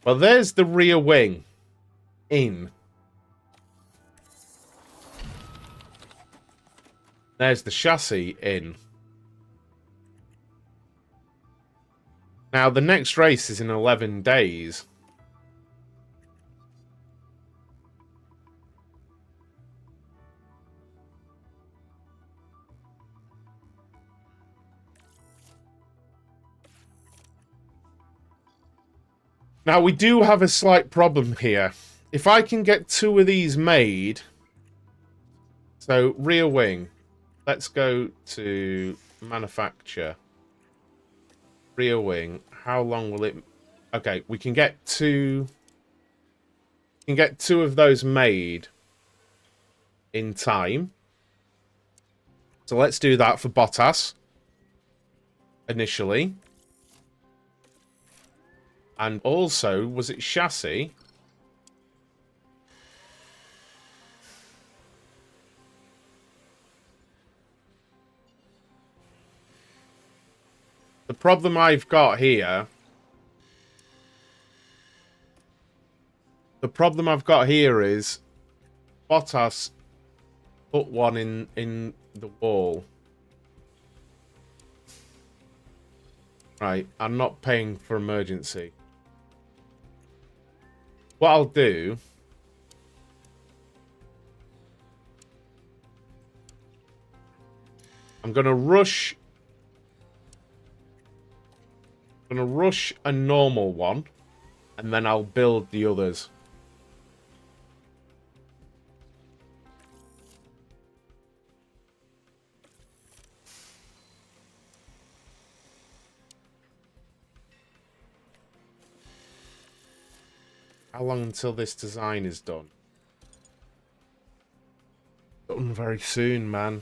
Speaker 1: Well, there's the rear wing in. There's the chassis in. Now, the next race is in 11 days. Now, we do have a slight problem here. If I can get 2 of these made... So, rear wing. Let's go to manufacture. Rear wing. How long will it... Okay, we can get 2... We can get 2 of those made in time. So let's do that for Bottas. Initially. And also, was it chassis? The problem I've got here... The problem I've got here is... Bottas put one in the wall. Right, I'm not paying for emergency. What I'll do... I'm going to rush... I'm going to rush a normal one. And then I'll build the others. How long until this design is done? Done very soon, man.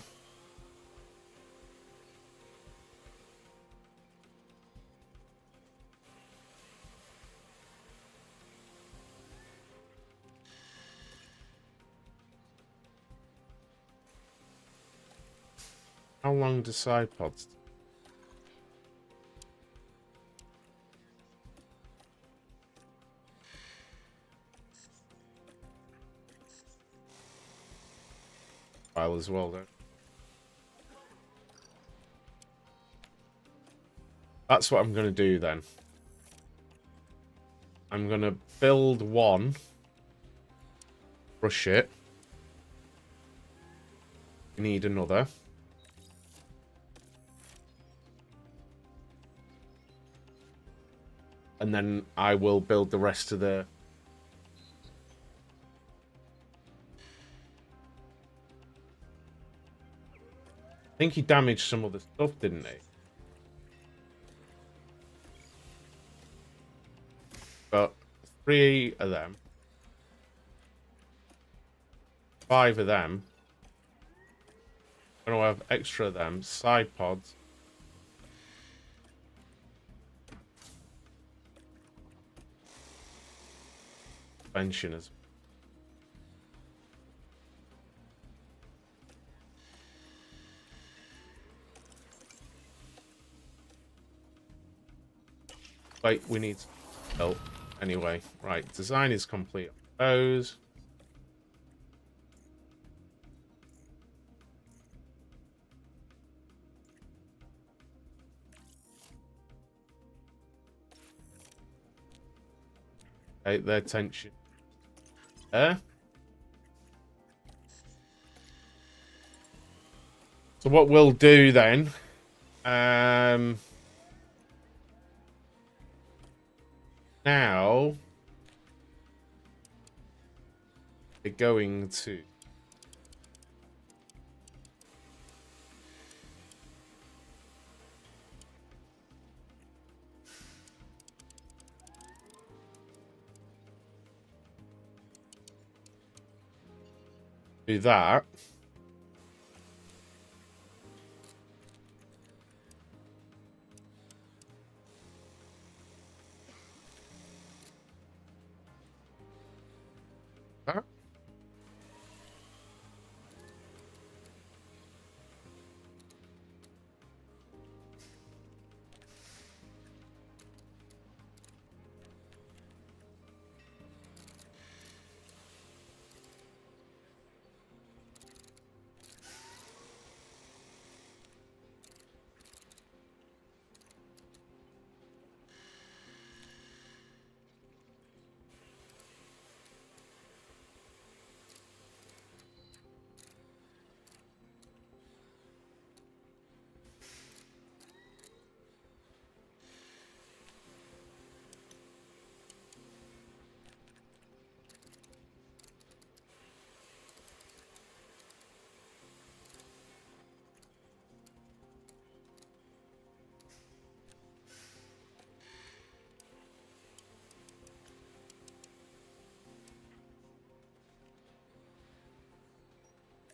Speaker 1: How long do side pods take? As well, though. That's what I'm going to do then. I'm going to build one, brush it. We need another. And then I will build the rest of the... I think he damaged some other stuff, didn't he? Got 3 of them. 5 of them. I'm going to have extra of them. Side pods. Suspension as well. Wait, we need help. Anyway, right. Design is complete. Those. Okay, their tension. There. So what we'll do then, now we're going to do that. That.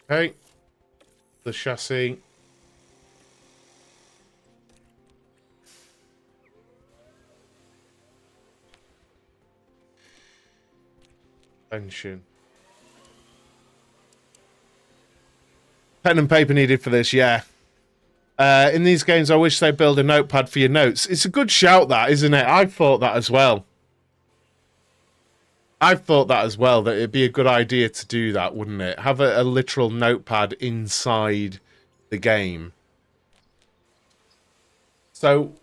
Speaker 1: Okay. The chassis. Pension. Pen and paper needed for this, yeah. In these games, I wish they build a notepad for your notes. It's a good shout, that, isn't it? I've thought that as well. I've thought that as well, that it'd be a good idea to do that, wouldn't it? Have a literal notepad inside the game. So...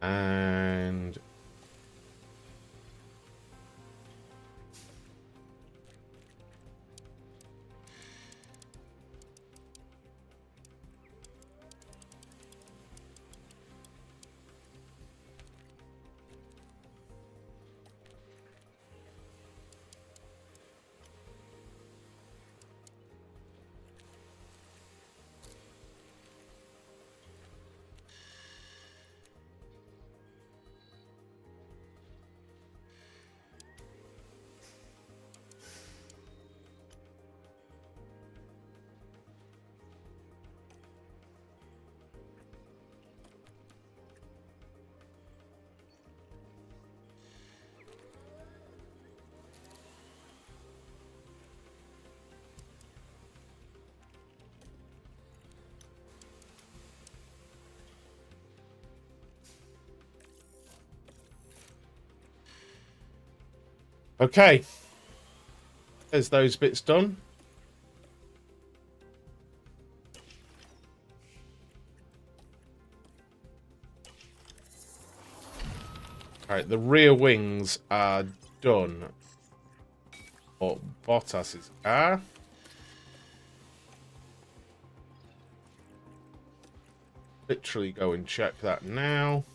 Speaker 1: And... Okay. There's those bits done. Alright, the rear wings are done. But Bottas's car. Literally go and check that now.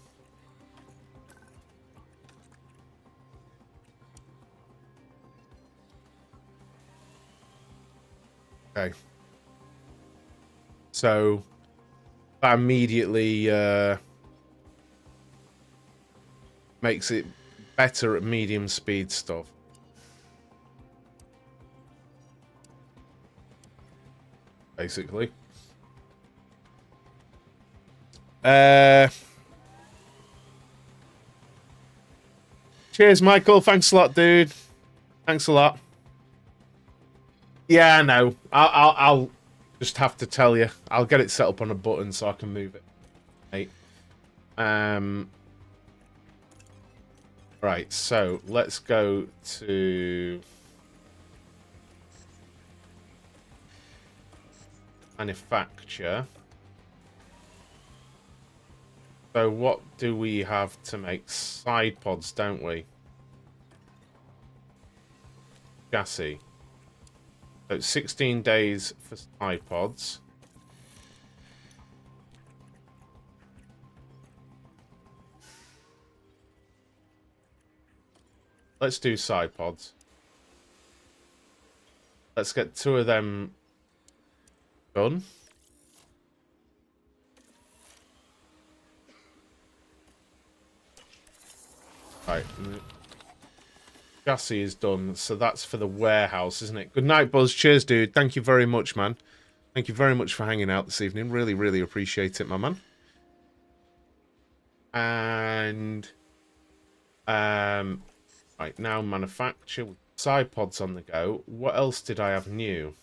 Speaker 1: Okay. So that immediately makes it better at medium speed stuff. Basically. Cheers, Michael. Thanks a lot, dude. Thanks a lot. Yeah, I know. I'll just have to tell you. I'll get it set up on a button so I can move it. Right. Right, so let's go to manufacture. So what do we have to make? Side pods, don't we? Chassis. So 16 days for side pods. Let's do side pods. Let's get 2 of them done. Right. Chassis is done, so that's for the warehouse, isn't it? Good night, Buzz. Cheers, dude. Thank you very much, man. Thank you very much for hanging out this evening. Really, really appreciate it, my man. And right, now manufacture. Side pods on the go. What else did I have new?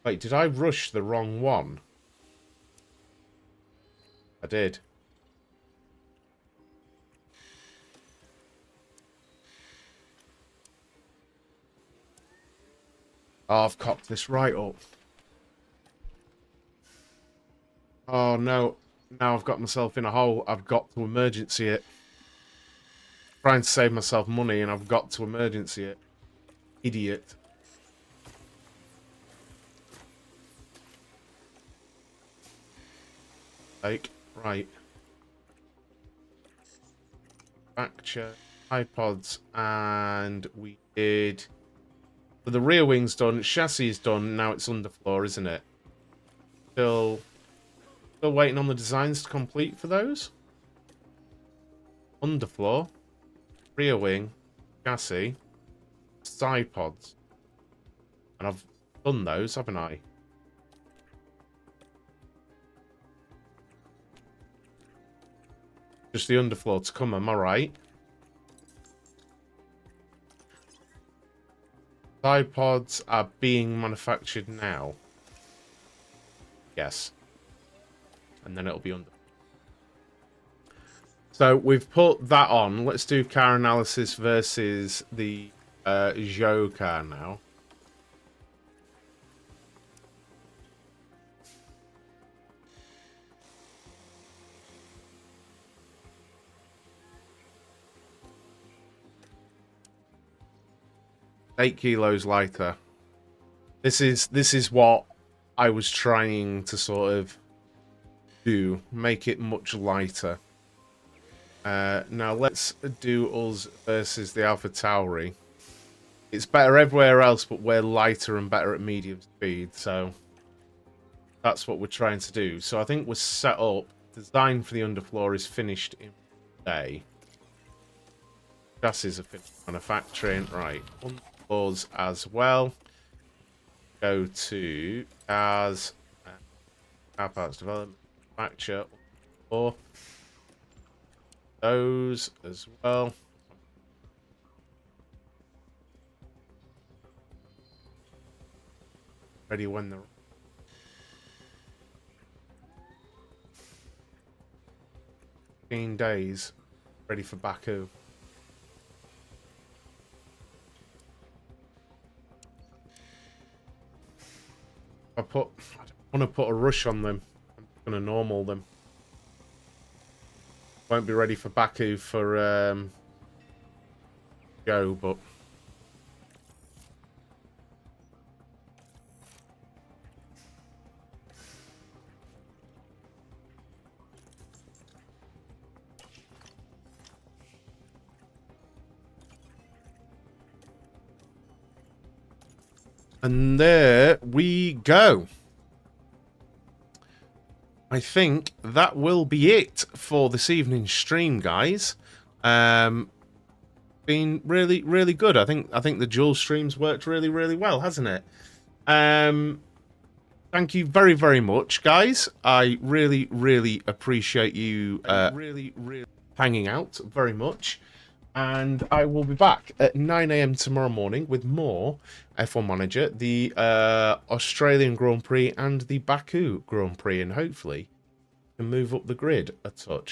Speaker 1: Wait, did I rush the wrong one? I did. Oh, I've cocked this right up. Oh, no. Now I've got myself in a hole. I've got to emergency it. Trying to save myself money, and I've got to emergency it. Idiot. Like, right. Back chair, iPods, and we did... So the rear wing's done, chassis is done, now it's underfloor, isn't it? Still waiting on the designs to complete for those. Underfloor, rear wing, chassis, side pods. And I've done those, haven't I? Just the underfloor to come, am I right? Side pods are being manufactured now. Yes. And then it'll be under. So we've put that on. Let's do car analysis versus the Zhou car now. Eight kilos lighter. This is what I was trying to sort of do. Make it much lighter. Now let's do us versus the Alpha Tauri. It's better everywhere else, but we're lighter and better at medium speed. So that's what we're trying to do. So I think we're set up. Design for the underfloor is finished in day. Chassis are finished manufacturing. Right. Underfloors as well. Go to cars, car parts development, manufacture, or those as well. Ready when the 15 days, ready for Baku. I want to put a rush on them. I'm going to normal them. Won't be ready for Baku for Go, but and there we go. I think that will be it for this evening's stream, guys. Been really, really good. I think the dual streams worked really, really well, hasn't it? Thank you very, very much, guys. I really, really appreciate you really hanging out very much. And I will be back at 9 AM tomorrow morning with more F1 Manager, the Australian Grand Prix and the Baku Grand Prix, and hopefully can move up the grid a touch.